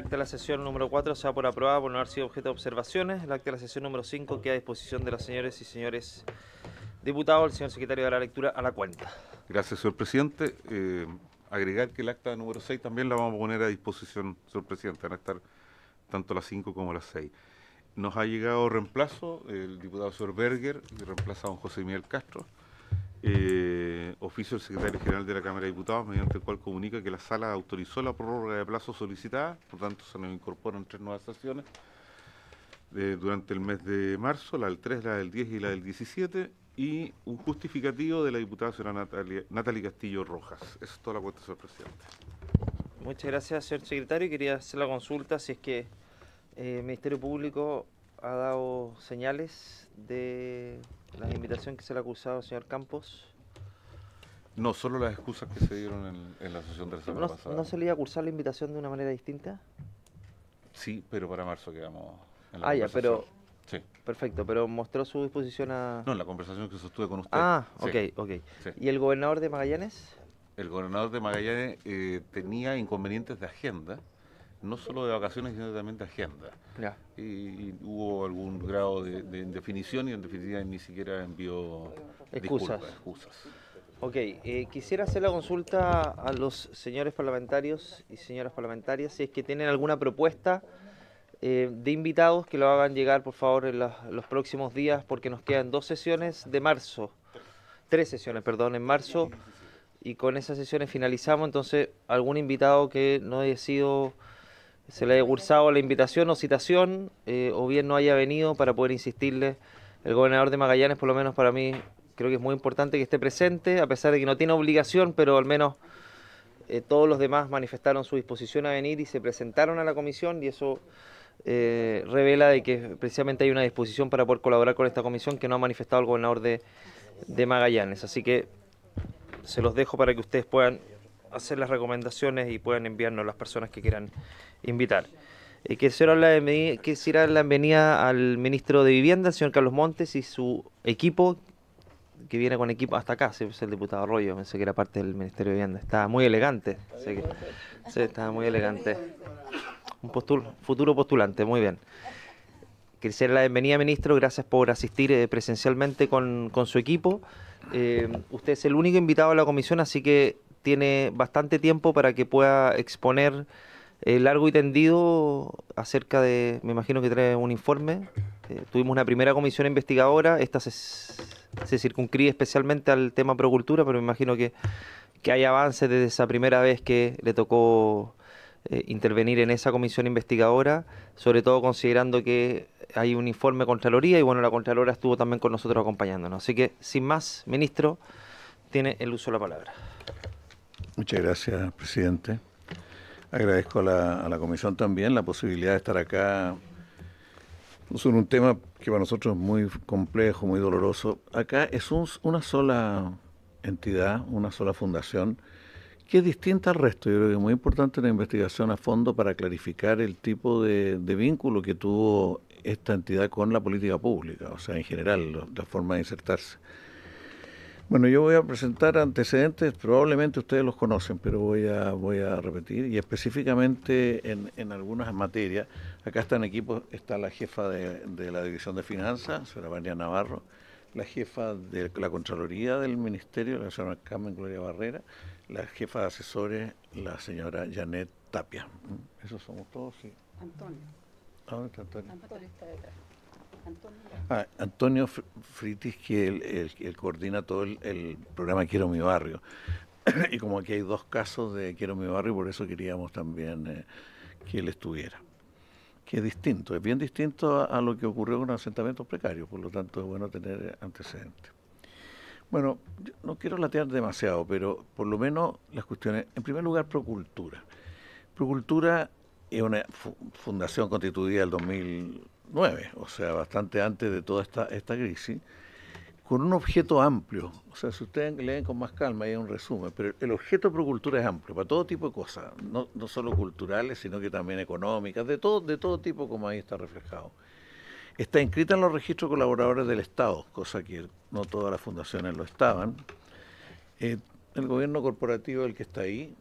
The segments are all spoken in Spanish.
acta de la sesión número 4 se da por aprobada por no haber sido objeto de observaciones. El acta de la sesión número 5 queda a disposición de las señores y señores diputados. El señor secretario dará lectura a la cuenta. Gracias, señor presidente. Agregar que el acta número 6 también la vamos a poner a disposición, señor presidente. Van a estar tanto las 5 como las 6. Nos ha llegado reemplazo, el diputado señor Berger, que reemplaza a don José Miguel Castro. Oficio del secretario general de la Cámara de Diputados, mediante el cual comunica que la sala autorizó la prórroga de plazo solicitada, por tanto se nos incorporan 3 nuevas sesiones durante el mes de marzo, la del 3, la del 10 y la del 17, y un justificativo de la diputada señora Natalie Castillo Rojas. Eso es toda la cuenta, señor presidente. Muchas gracias, señor secretario. Quería hacer la consulta si es que el Ministerio Público ha dado señales de la invitación que se le ha acusado al señor Campos. No, solo las excusas que se dieron en la sesión de la semana pasada. ¿No se le iba a cursar la invitación de una manera distinta? Sí, pero para marzo quedamos en la ya, pero... Sí. Perfecto, pero mostró su disposición a... No, en la conversación que sostuve con usted. Ah, sí. ok. Sí. ¿Y el gobernador de Magallanes? El gobernador de Magallanes tenía inconvenientes de agenda, no solo de vacaciones, sino también de agenda. Ya. Y hubo algún grado de indefinición y en definitiva ni siquiera envió excusas. Excusas. Ok, quisiera hacer la consulta a los señores parlamentarios y señoras parlamentarias si es que tienen alguna propuesta de invitados que lo hagan llegar por favor en los próximos días, porque nos quedan 2 sesiones de marzo, 3 sesiones, perdón, en marzo, y con esas sesiones finalizamos. Entonces algún invitado que no haya sido, se le haya cursado la invitación o citación, o bien no haya venido, para poder insistirle. El gobernador de Magallanes, por lo menos para mí, creo que es muy importante que esté presente, a pesar de que no tiene obligación, pero al menos todos los demás manifestaron su disposición a venir y se presentaron a la comisión, y eso revela de que precisamente hay una disposición para poder colaborar con esta comisión que no ha manifestado el gobernador de Magallanes. Así que se los dejo para que ustedes puedan hacer las recomendaciones y puedan enviarnos las personas que quieran invitar. Quisiera la bienvenida al ministro de Vivienda, el señor Carlos Montes, y su equipo, que viene con equipo hasta acá. Es el diputado Arroyo, pensé que era parte del Ministerio de Vivienda. Está muy elegante. Sí, está muy elegante. Un futuro postulante, muy bien. Quisiera la bienvenida, ministro. Gracias por asistir presencialmente con su equipo. Usted es el único invitado a la comisión, así que tiene bastante tiempo para que pueda exponer largo y tendido acerca de, me imagino que trae un informe. Tuvimos una primera comisión investigadora, esta se circunscribe especialmente al tema Procultura, pero me imagino que hay avances desde esa primera vez que le tocó intervenir en esa comisión investigadora, sobre todo considerando que hay un informe de Contraloría y bueno, la Contralora estuvo también con nosotros acompañándonos. Así que, sin más, ministro, tiene el uso de la palabra. Muchas gracias, presidente. Agradezco a la comisión también la posibilidad de estar acá sobre un tema que para nosotros es muy complejo, muy doloroso. Acá es una sola entidad, una sola fundación, que es distinta al resto. Yo creo que es muy importante la investigación a fondo para clarificar el tipo de vínculo que tuvo esta entidad con la política pública, o sea, en general, la forma de insertarse. Bueno, yo voy a presentar antecedentes, probablemente ustedes los conocen, pero voy a repetir, y específicamente en algunas materias. Acá está en equipo, está la jefa de la División de Finanzas, señora Vania Navarro, la jefa de la Contraloría del Ministerio, la señora Carmen Gloria Barrera, la jefa de asesores, la señora Janet Tapia. Esos somos todos, sí. Antonio. ¿Dónde está Antonio? Antonio está detrás. Antonio Fritis, que él coordina todo el programa Quiero Mi Barrio. Y como aquí hay 2 casos de Quiero Mi Barrio, por eso queríamos también que él estuviera. Que es distinto, es bien distinto a lo que ocurrió con los asentamientos precarios, por lo tanto es bueno tener antecedentes. Bueno, yo no quiero latear demasiado, pero por lo menos las cuestiones, en primer lugar, Procultura. Procultura es una fundación constituida el 2009, o sea, bastante antes de toda esta crisis, con un objeto amplio. O sea, si ustedes leen con más calma, hay un resumen, pero el objeto de Procultura es amplio, para todo tipo de cosas, no solo culturales, sino que también económicas, de todo tipo, como ahí está reflejado. Está inscrita en los registros colaboradores del Estado, cosa que no todas las fundaciones lo estaban. El gobierno corporativo, el que está ahí,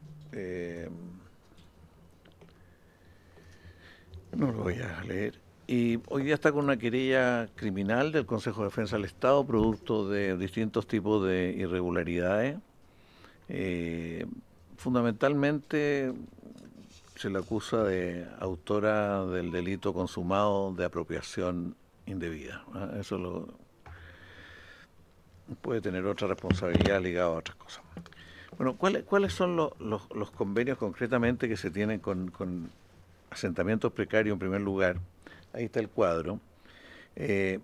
No lo voy a leer. Y hoy día está con una querella criminal del Consejo de Defensa del Estado, producto de distintos tipos de irregularidades. Fundamentalmente se le acusa de autora del delito consumado de apropiación indebida. Eso puede tener otra responsabilidad ligada a otras cosas. Bueno, ¿cuáles son los convenios concretamente que se tienen con asentamientos precarios en primer lugar? Ahí está el cuadro.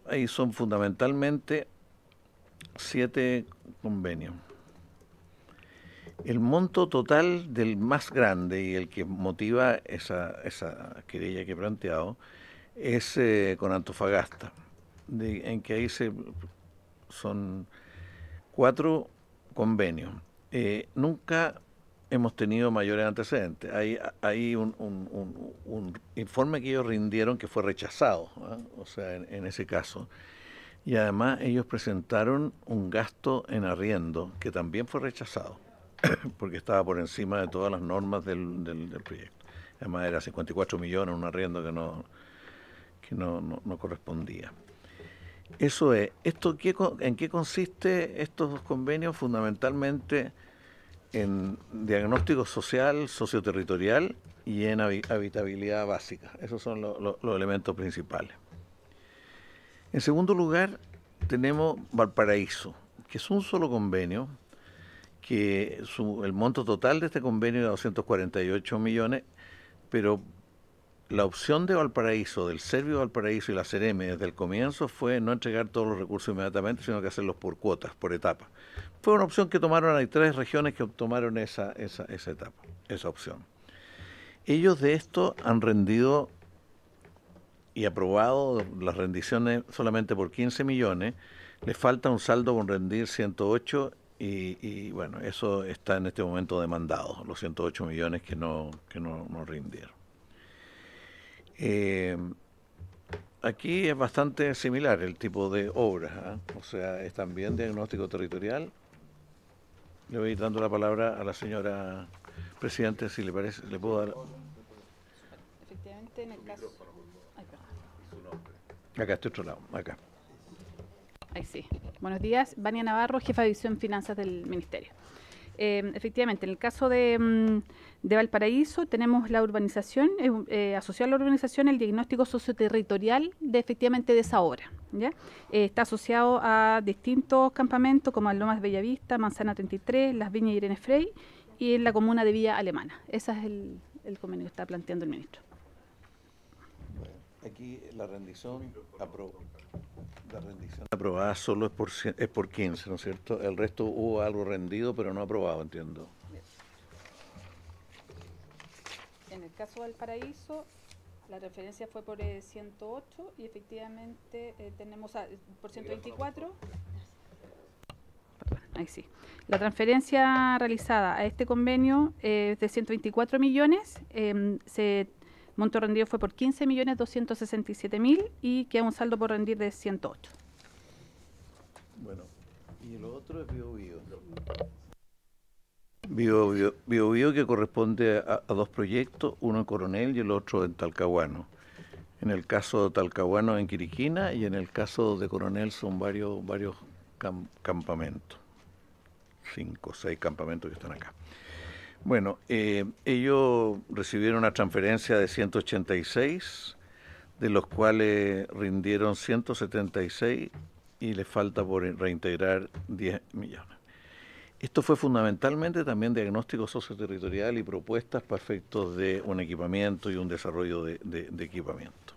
Ahí son fundamentalmente 7 convenios. El monto total del más grande y el que motiva esa querella que he planteado es con Antofagasta, en que ahí son 4 convenios. Nunca hemos tenido mayores antecedentes. Hay un informe que ellos rindieron que fue rechazado, o sea, en ese caso. Y además ellos presentaron un gasto en arriendo que también fue rechazado, porque estaba por encima de todas las normas del proyecto. Además era 54 millones, un arriendo que no correspondía. Eso es. ¿En qué consiste estos convenios? Fundamentalmente en diagnóstico social, socioterritorial y en habitabilidad básica. Esos son los elementos principales. En segundo lugar, tenemos Valparaíso, que es un solo convenio, que el monto total de este convenio es de 248 millones, pero la opción de Valparaíso, del Servio Valparaíso y la CEREM desde el comienzo fue no entregar todos los recursos inmediatamente, sino que hacerlos por cuotas, por etapas. Fue una opción que tomaron, hay 3 regiones que tomaron esa opción. Ellos de esto han rendido y aprobado las rendiciones solamente por 15 millones, les falta un saldo con rendir 108 y bueno, eso está en este momento demandado, los 108 millones que no rindieron. Aquí es bastante similar el tipo de obras, o sea, es también diagnóstico territorial. Le voy a ir dando la palabra a la señora Presidente, si le parece, le puedo dar. Efectivamente, en el caso. Ay, perdón. Acá, este otro lado, acá. Ahí sí. Buenos días, Vania Navarro, jefa de División Finanzas del Ministerio. Efectivamente, en el caso de Valparaíso tenemos la urbanización, asociado a la urbanización el diagnóstico socioterritorial de esa obra, ¿ya? Está asociado a distintos campamentos como el Lomas Bellavista, Manzana 33, Las Viñas Irene Frey y en la comuna de Villa Alemana. Ese es el convenio que está planteando el ministro. Bueno, aquí la rendición aprobada solo es por 15, ¿no es cierto? El resto hubo algo rendido, pero no aprobado, entiendo. En el caso del Paraíso, la referencia fue por 108 y efectivamente tenemos por 124. Perdón, ahí sí. La transferencia realizada a este convenio es de 124 millones. Monto rendido fue por 15.267.000 y queda un saldo por rendir de 108. Bueno, y lo otro es Biobío que corresponde a 2 proyectos, uno en Coronel y el otro en Talcahuano. En el caso de Talcahuano en Quiriquina y en el caso de Coronel son varios campamentos, 5 o 6 campamentos que están acá. Bueno, ellos recibieron una transferencia de 186, de los cuales rindieron 176 y les falta por reintegrar 10 millones. Esto fue fundamentalmente también diagnóstico socioterritorial y propuestas para efectos de un equipamiento y un desarrollo de equipamiento.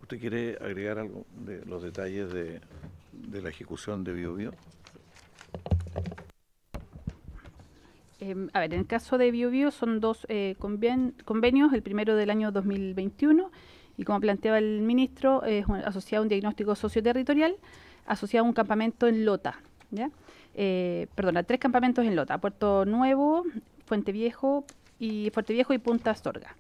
¿Usted quiere agregar algo de los detalles de la ejecución de Biobío? A ver, en el caso de Biobío son 2 convenios, el primero del año 2021 y como planteaba el ministro, es asociado a un diagnóstico socioterritorial, asociado a un campamento en Lota, ¿ya? A 3 campamentos en Lota, Puerto Nuevo, Fuerte Viejo y Punta Astorga.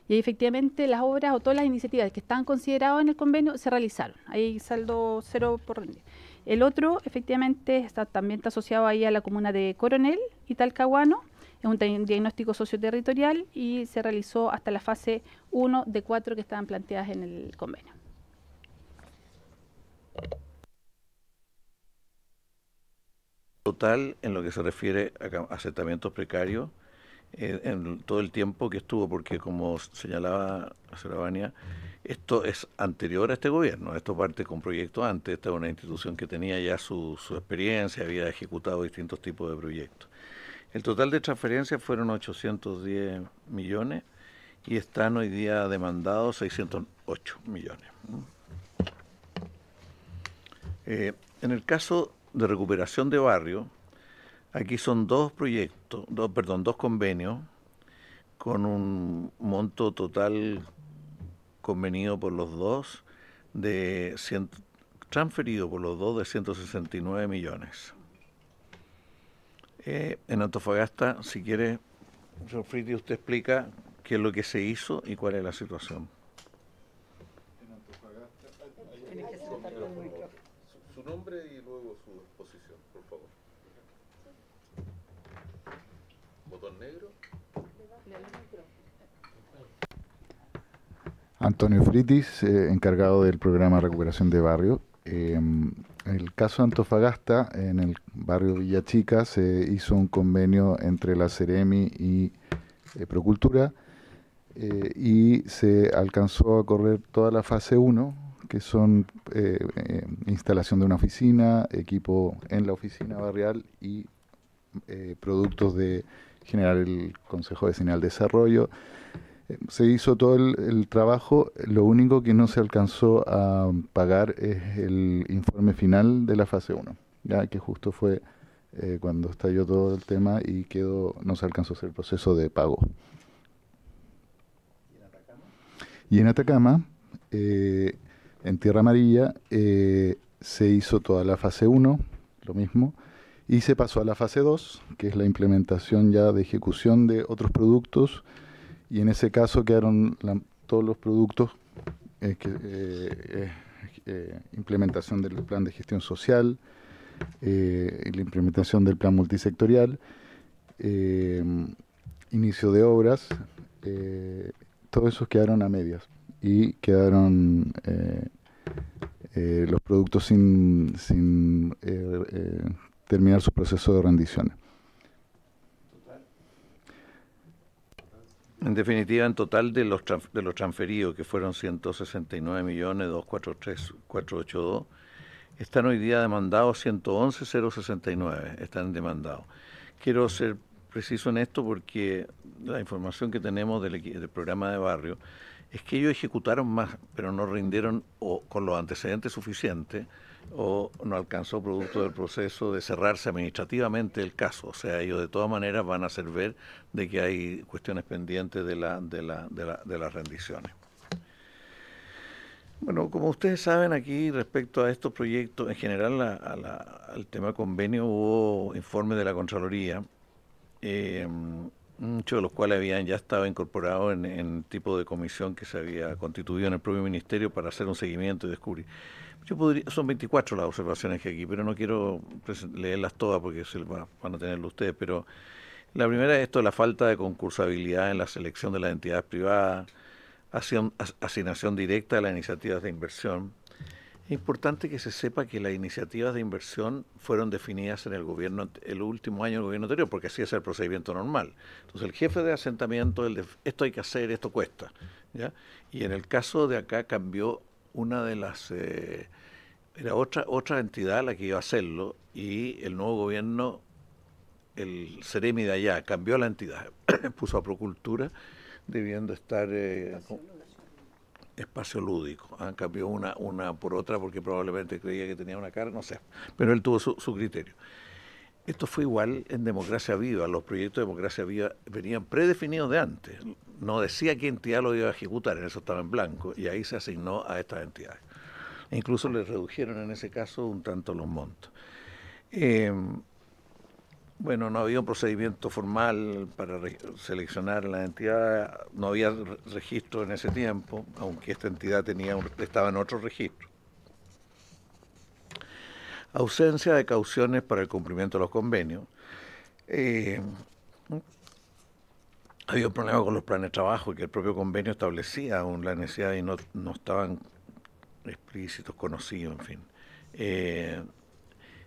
Y ahí efectivamente las obras o todas las iniciativas que estaban consideradas en el convenio se realizaron. Ahí saldo 0 por rendir. El otro, efectivamente, también está asociado ahí a la comuna de Coronel y Talcahuano, Es un diagnóstico socioterritorial y se realizó hasta la fase 1 de 4 que estaban planteadas en el convenio. Total, en lo que se refiere a asentamientos precarios, en todo el tiempo que estuvo, porque como señalaba la señora Vania, esto es anterior a este gobierno, esto parte con proyectos antes, esta es una institución que tenía ya su experiencia, había ejecutado distintos tipos de proyectos. El total de transferencias fueron 810 millones y están hoy día demandados 608 millones. En el caso de recuperación de barrio, aquí son dos convenios con un monto total convenido por los dos transferido por los dos de 169 millones. En Antofagasta, si quiere, señor Fritti, usted explica qué es lo que se hizo y cuál es la situación. En Antofagasta, su nombre y luego su exposición, por favor. Botón negro. Antonio Fritis, encargado del programa Recuperación de Barrio. El caso de Antofagasta, en el barrio Villa Chica, se hizo un convenio entre la Seremi y Procultura y se alcanzó a correr toda la fase 1, que son instalación de una oficina, equipo en la oficina barrial y productos de generar el Consejo Vecinal de Desarrollo. Se hizo todo el trabajo, lo único que no se alcanzó a pagar es el informe final de la fase 1, ya que justo fue cuando estalló todo el tema y no se alcanzó a hacer el proceso de pago. Y en Atacama, en Tierra Amarilla, se hizo toda la fase 1, lo mismo, y se pasó a la fase 2, que es la implementación ya de ejecución de otros productos. Y en ese caso quedaron todos los productos, implementación del plan de gestión social, la implementación del plan multisectorial, inicio de obras, todos esos quedaron a medias y quedaron los productos sin terminar su proceso de rendiciones. En definitiva, en total de los transferidos, que fueron 169.243.482, están hoy día demandados 111.069, están demandados. Quiero ser preciso en esto porque la información que tenemos del programa de barrio es que ellos ejecutaron más, pero no rindieron o con los antecedentes suficientes o no alcanzó producto del proceso de cerrarse administrativamente el caso. O sea, ellos de todas maneras van a hacer ver de que hay cuestiones pendientes de las rendiciones. Bueno, como ustedes saben, aquí respecto a estos proyectos, en general al tema convenio hubo informes de la Contraloría, muchos de los cuales habían ya estado incorporados en tipo de comisión que se había constituido en el propio ministerio para hacer un seguimiento y descubrir. Son 24 las observaciones que aquí, pero no quiero leerlas todas porque van a tenerlo ustedes, pero la primera es esto de la falta de concursabilidad en la selección de las entidades privadas, asignación directa de las iniciativas de inversión. Es importante que se sepa que las iniciativas de inversión fueron definidas en el último año del gobierno anterior, porque así es el procedimiento normal. Entonces el jefe de asentamiento, esto hay que hacer, esto cuesta, ¿ya? Y en el caso de acá cambió una de las... era otra entidad la que iba a hacerlo y el nuevo gobierno, el Seremi de allá, cambió la entidad, puso a Procultura, debiendo estar... espacio lúdico, cambió una por otra porque probablemente creía que tenía una cara, no sé, pero él tuvo su criterio. Esto fue igual en Democracia Viva, los proyectos de Democracia Viva venían predefinidos de antes, no decía qué entidad lo iba a ejecutar, en eso estaba en blanco, y ahí se asignó a estas entidades. E incluso les redujeron en ese caso un tanto los montos. Bueno, no había un procedimiento formal para seleccionar la entidad, no había registro en ese tiempo, aunque esta entidad estaba en otro registro. Ausencia de cauciones para el cumplimiento de los convenios. había un problema con los planes de trabajo, que el propio convenio establecía aún la necesidad y no estaban explícitos, conocidos, en fin.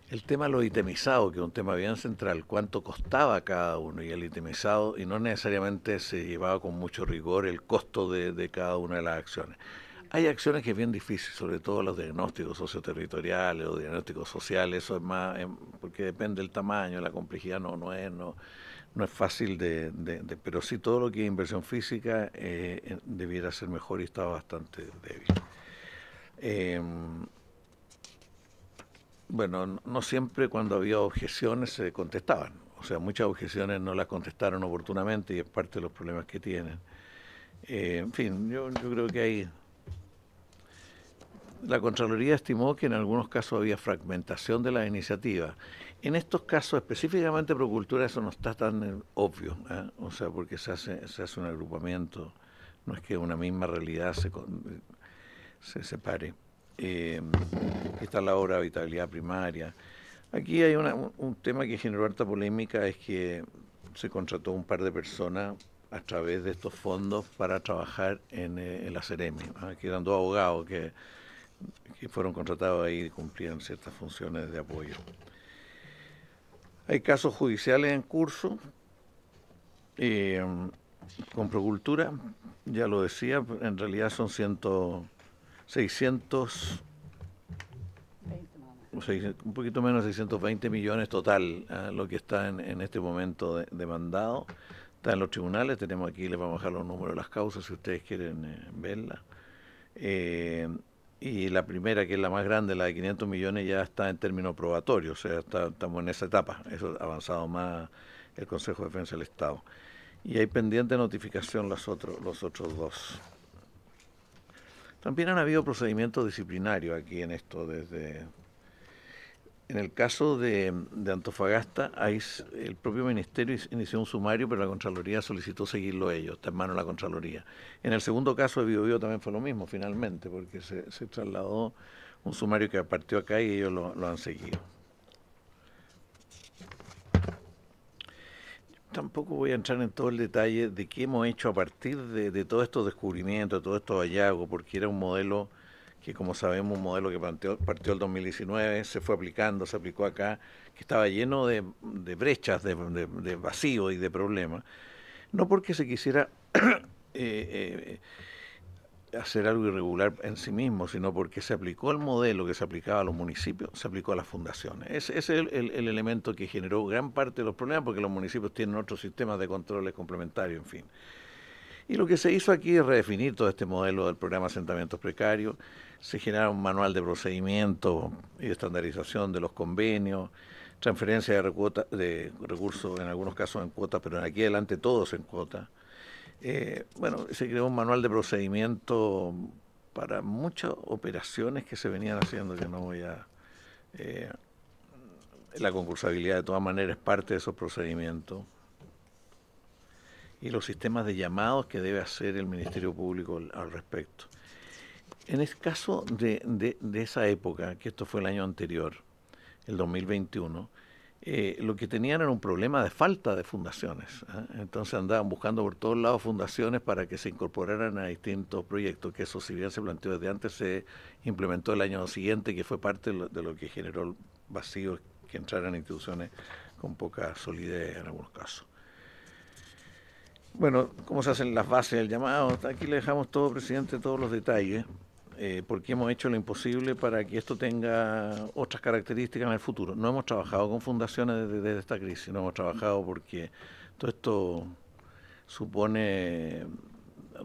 El tema de los itemizados, que es un tema bien central, cuánto costaba cada uno, y el itemizado, y no necesariamente se llevaba con mucho rigor el costo de cada una de las acciones. Hay acciones que es bien difícil, sobre todo los diagnósticos socioterritoriales o diagnósticos sociales, eso es más, porque depende del tamaño, la complejidad no es fácil pero sí todo lo que es inversión física debiera ser mejor y está bastante débil. Bueno, no siempre cuando había objeciones se contestaban, o sea, muchas objeciones no las contestaron oportunamente y es parte de los problemas que tienen. En fin, yo creo que hay... La Contraloría estimó que en algunos casos había fragmentación de la iniciativa. En estos casos, específicamente Procultura, eso no está tan obvio, o sea, porque se hace un agrupamiento, no es que una misma realidad se separe. Está la obra de habitabilidad primaria. Aquí hay un tema que generó harta polémica, es que se contrató un par de personas a través de estos fondos para trabajar en la Seremi, que eran dos abogados que fueron contratados ahí y cumplían ciertas funciones de apoyo. Hay casos judiciales en curso con Procultura, ya lo decía, en realidad son 600, un poquito menos de 620 millones total, lo que está en este momento demandado. Está en los tribunales, tenemos aquí, les vamos a dejar los números de las causas si ustedes quieren verlas. Y la primera, que es la más grande, la de 500 millones, ya está en términos probatorios, o sea, estamos en esa etapa. Eso ha avanzado más el Consejo de Defensa del Estado. Y hay pendiente notificación los otros dos. También han habido procedimientos disciplinarios aquí en esto, en el caso de Antofagasta, el propio Ministerio inició un sumario, pero la Contraloría solicitó seguirlo ellos, está en manos de la Contraloría. En el segundo caso de Biobío también fue lo mismo, finalmente, porque se trasladó un sumario que partió acá y ellos lo han seguido. Tampoco voy a entrar en todo el detalle de qué hemos hecho a partir de todos estos descubrimientos, de todos estos hallazgos, porque era un modelo que, como sabemos, un modelo que partió el 2019, se fue aplicando, se aplicó acá, que estaba lleno de brechas, de vacíos y de problemas. No porque se quisiera hacer algo irregular en sí mismo, sino porque se aplicó el modelo que se aplicaba a los municipios, se aplicó a las fundaciones. Ese es el elemento que generó gran parte de los problemas, porque los municipios tienen otros sistemas de controles complementarios, en fin. Y lo que se hizo aquí es redefinir todo este modelo del programa de asentamientos precarios, se genera un manual de procedimiento y de estandarización de los convenios, transferencia de recursos, en algunos casos en cuotas, pero en aquí adelante todos en cuotas. Bueno, se creó un manual de procedimiento para muchas operaciones que se venían haciendo, que no voy a... la concursabilidad de todas maneras es parte de esos procedimientos. Y los sistemas de llamados que debe hacer el Ministerio Público al respecto. En el caso de esa época, que esto fue el año anterior, el 2021, lo que tenían era un problema de falta de fundaciones. Entonces andaban buscando por todos lados fundaciones para que se incorporaran a distintos proyectos, que eso, si bien se planteó desde antes, se implementó el año siguiente, que fue parte de lo que generó el vacío, que entraran instituciones con poca solidez en algunos casos. Bueno, ¿cómo se hacen las bases del llamado? Aquí le dejamos todo, presidente, todos los detalles, porque hemos hecho lo imposible para que esto tenga otras características en el futuro. No hemos trabajado con fundaciones desde esta crisis, no hemos trabajado porque todo esto supone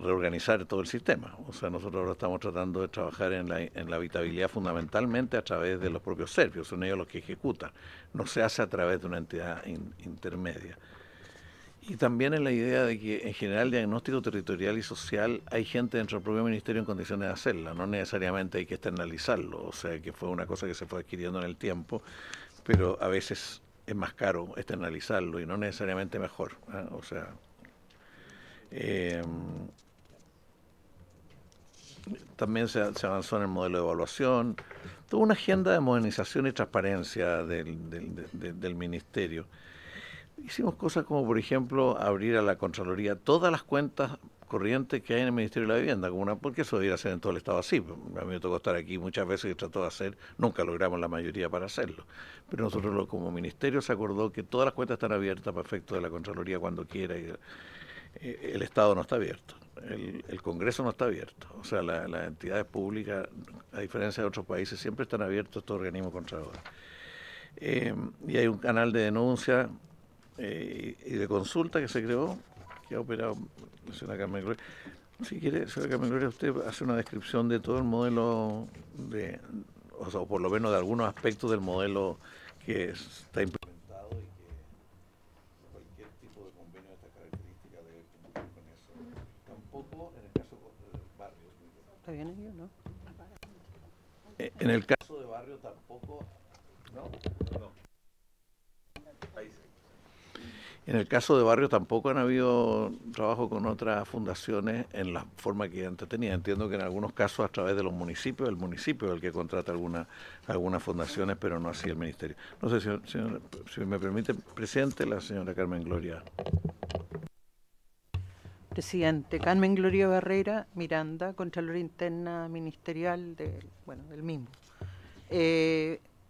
reorganizar todo el sistema. O sea, nosotros ahora estamos tratando de trabajar en la habitabilidad fundamentalmente a través de los propios servicios, son ellos los que ejecutan. No se hace a través de una entidad intermedia. Y también en la idea de que en general diagnóstico territorial y social hay gente dentro del propio ministerio en condiciones de hacerla, no necesariamente hay que externalizarlo, o sea que fue una cosa que se fue adquiriendo en el tiempo, pero a veces es más caro externalizarlo y no necesariamente mejor, o sea... también se avanzó en el modelo de evaluación, toda una agenda de modernización y transparencia del ministerio. hicimos cosas como, por ejemplo, abrir a la Contraloría todas las cuentas corrientes que hay en el Ministerio de la Vivienda, porque eso debería ser en todo el Estado así. A mí me tocó estar aquí muchas veces y trató de hacer, nunca logramos la mayoría para hacerlo. Pero nosotros como Ministerio se acordó que todas las cuentas están abiertas para efecto de la Contraloría cuando quiera. Y el Estado no está abierto, el Congreso no está abierto. O sea, las entidades públicas, a diferencia de otros países, siempre están abiertos estos organismos contralores. Y hay un canal de denuncia y de consulta que se creó, que ha operado la señora Carmen Gloria. Si quiere, señora Carmen Gloria, usted hace una descripción de todo el modelo, o sea, por lo menos de algunos aspectos del modelo que está implementado y que cualquier tipo de convenio de esta característica debe cumplir con eso. Tampoco en el caso de barrios. ¿Está bien ello, no? En el caso de barrio tampoco, ¿no? En el caso de barrio tampoco han habido trabajo con otras fundaciones en la forma que antes tenía. Entiendo que en algunos casos a través de los municipios, el municipio es el que contrata algunas fundaciones, pero no así el ministerio. No sé, si me permite, presidente, la señora Carmen Gloria. Presidente, Carmen Gloria Barrera Miranda, Contralora Interna Ministerial del mismo.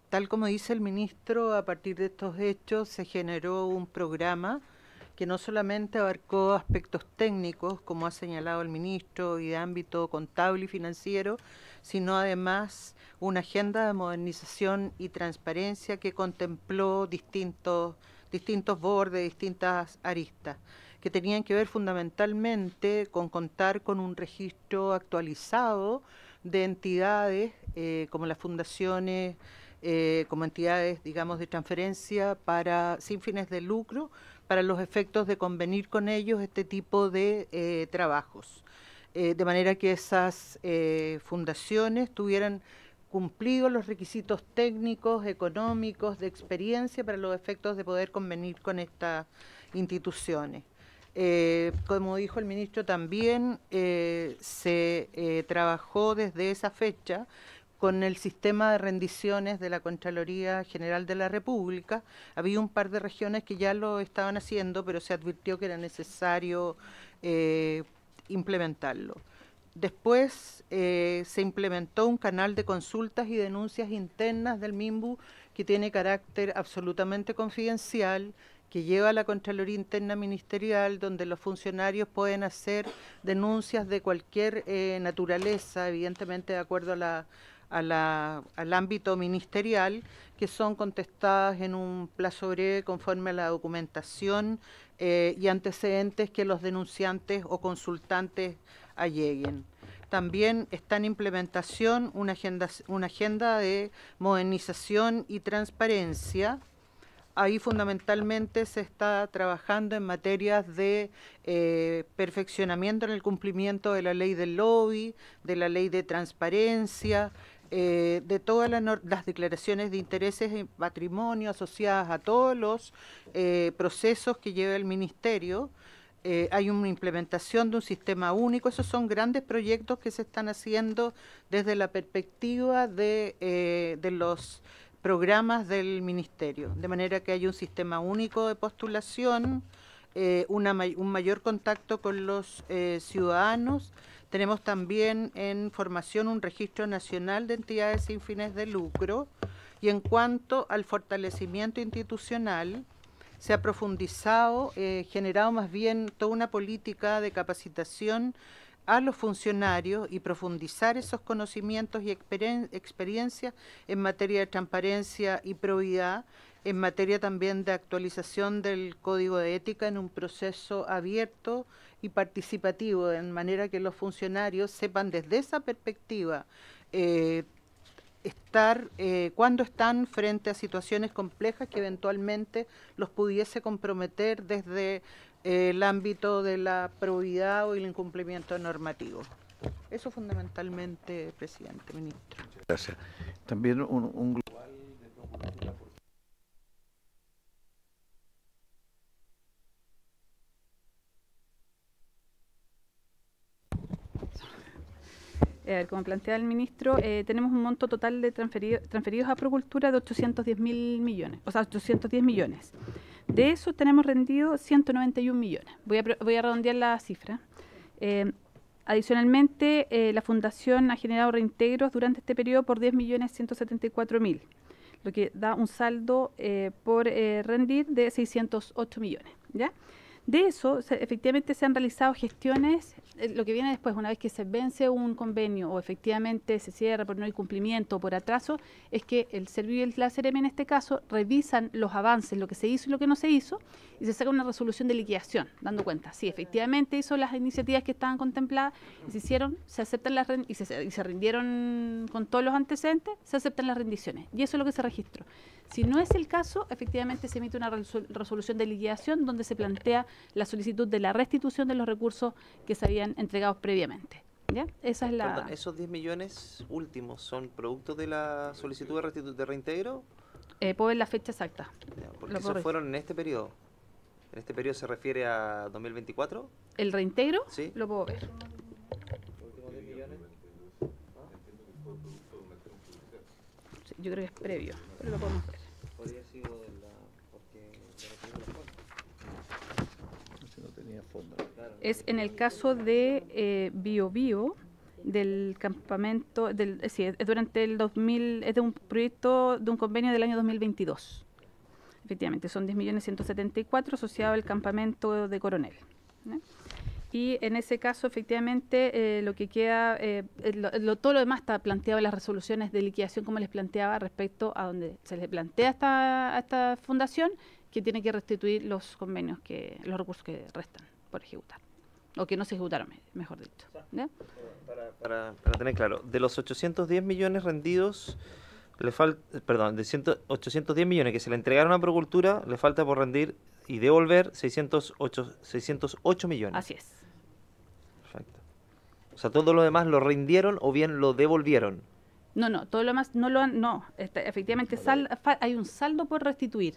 Tal como dice el ministro, a partir de estos hechos se generó un programa que no solamente abarcó aspectos técnicos, como ha señalado el ministro, y de ámbito contable y financiero, sino además una agenda de modernización y transparencia que contempló distintos bordes, distintas aristas, que tenían que ver fundamentalmente con contar con un registro actualizado de entidades como las fundaciones, como entidades, digamos, de transferencia sin fines de lucro, para los efectos de convenir con ellos este tipo de trabajos. De manera que esas fundaciones tuvieran cumplido los requisitos técnicos, económicos, de experiencia para los efectos de poder convenir con estas instituciones. Como dijo el ministro también, se trabajó desde esa fecha con el sistema de rendiciones de la Contraloría General de la República. Había un par de regiones que ya lo estaban haciendo, pero se advirtió que era necesario implementarlo. Después se implementó un canal de consultas y denuncias internas del MIMBU que tiene carácter absolutamente confidencial, que lleva a la Contraloría Interna Ministerial, donde los funcionarios pueden hacer denuncias de cualquier naturaleza, evidentemente de acuerdo al ámbito ministerial, que son contestadas en un plazo breve conforme a la documentación y antecedentes que los denunciantes o consultantes alleguen. También está en implementación una agenda de modernización y transparencia. Ahí fundamentalmente se está trabajando en materias de perfeccionamiento en el cumplimiento de la ley del lobby, de la ley de transparencia, de todas las declaraciones de intereses y patrimonio asociadas a todos los procesos que lleva el ministerio. Hay una implementación de un sistema único. Esos son grandes proyectos que se están haciendo desde la perspectiva de los programas del ministerio, de manera que hay un sistema único de postulación, un mayor contacto con los ciudadanos. Tenemos también en formación un registro nacional de entidades sin fines de lucro, y en cuanto al fortalecimiento institucional, se ha profundizado, generado más bien toda una política de capacitación a los funcionarios y profundizar esos conocimientos y experiencias en materia de transparencia y probidad, en materia también de actualización del Código de Ética en un proceso abierto y participativo, de manera que los funcionarios sepan desde esa perspectiva cuando están frente a situaciones complejas que eventualmente los pudiese comprometer desde el ámbito de la probidad o el incumplimiento normativo. Eso fundamentalmente, presidente, ministro. Gracias. También un global de Procuraduría. Como plantea el ministro, tenemos un monto total de transferidos a Procultura de 810.000 millones, o sea, 810 millones. De eso tenemos rendido 191 millones. Voy a redondear la cifra. Adicionalmente, la Fundación ha generado reintegros durante este periodo por 10.174.000, lo que da un saldo por rendir de 608 millones. ¿Ya? De eso, efectivamente se han realizado gestiones, lo que viene después, una vez que se vence un convenio o efectivamente se cierra por no incumplimiento o por atraso, es que el Servio y la Seremi en este caso revisan los avances, lo que se hizo y lo que no se hizo, y se saca una resolución de liquidación, dando cuenta, sí, efectivamente hizo las iniciativas que estaban contempladas y se hicieron, se aceptan las y se rindieron con todos los antecedentes, se aceptan las rendiciones, y eso es lo que se registró. Si no es el caso, efectivamente se emite una resolución de liquidación donde se plantea la solicitud de la restitución de los recursos que se habían entregado previamente. ¿Ya? Esa es la... Perdón, ¿esos 10 millones últimos son producto de la solicitud de reintegro? Puedo ver la fecha exacta. Ya, porque esos fueron en este periodo. ¿En este periodo se refiere a 2024? ¿El reintegro? Sí. Lo puedo ver. ¿Los últimos 10 millones? Sí, yo creo que es previo, pero lo podemos ver. Podría haber sido de la... porque No tenía fondo. Es en el caso de Bio Bio, del campamento, sí, es durante el 2000, es de un proyecto, de un convenio del año 2022. Efectivamente, son 10.174.000 asociado al campamento de Coronel. ¿No? Y en ese caso, efectivamente, lo que queda, todo lo demás está planteado en las resoluciones de liquidación, como les planteaba, respecto a donde se le plantea a esta fundación que tiene que restituir los convenios, los recursos que restan por ejecutar, o que no se ejecutaron, mejor dicho. ¿Ya? Para tener claro, de los 810 millones rendidos, le falta, perdón, de 810 millones que se le entregaron a Procultura, le falta por rendir y devolver 608 millones. Así es. Perfecto. O sea, todo lo demás lo rindieron o bien lo devolvieron. No, todo lo demás no lo han, no. Efectivamente, hay un saldo por restituir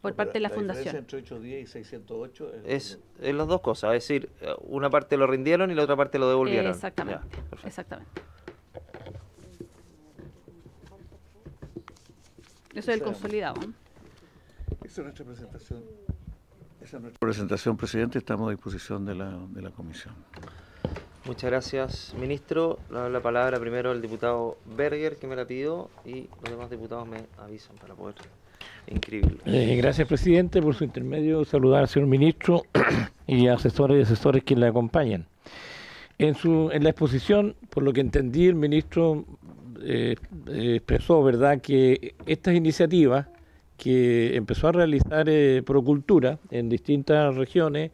por parte de la fundación. Entre 810 y 608 es las dos cosas, es decir, una parte lo rindieron y la otra parte lo devolvieron. Exactamente, Ya, exactamente. Eso es el consolidado. Esa es nuestra presentación. Esa es nuestra presentación, presidente. Estamos a disposición de la comisión. Muchas gracias, ministro. La palabra primero el diputado Berger, que me la pidió, y los demás diputados me avisan para poder inscribirlo. Gracias, presidente, por su intermedio. Saludar al señor ministro y asesores y asesores que le acompañan. En la exposición, por lo que entendí, el ministro expresó, ¿verdad?, que estas iniciativas que empezó a realizar Procultura en distintas regiones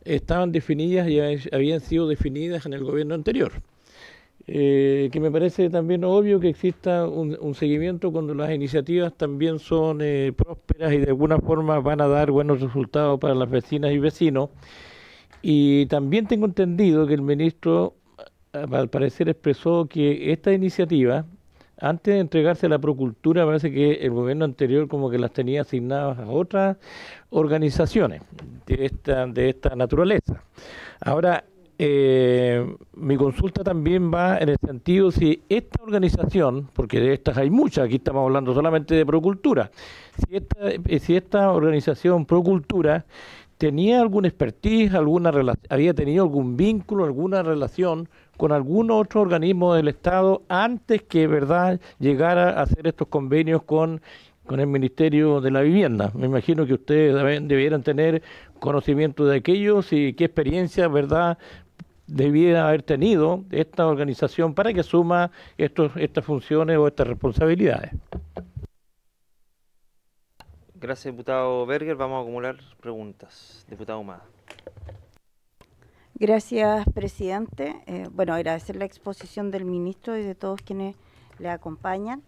estaban definidas y habían sido definidas en el gobierno anterior. Que me parece también obvio que exista un seguimiento cuando las iniciativas también son prósperas y de alguna forma van a dar buenos resultados para las vecinas y vecinos. Y también tengo entendido que el ministro, al parecer, expresó que esta iniciativa, antes de entregarse a la Procultura, parece que el gobierno anterior como que las tenía asignadas a otras organizaciones de esta naturaleza. Ahora, mi consulta también va en el sentido si esta organización, porque de estas hay muchas, aquí estamos hablando solamente de Procultura, si esta organización Procultura tenía alguna expertise, había tenido algún vínculo, alguna relación con algún otro organismo del Estado antes que, ¿verdad?, llegara a hacer estos convenios con el Ministerio de la Vivienda. Me imagino que ustedes debieran tener conocimiento de aquellos y qué experiencia, ¿verdad?, debiera haber tenido esta organización para que asuma estas funciones o estas responsabilidades. Gracias, diputado Berger. Vamos a acumular preguntas. Diputado Humada. Gracias, presidente. Bueno, agradecer la exposición del ministro y de todos quienes le acompañan.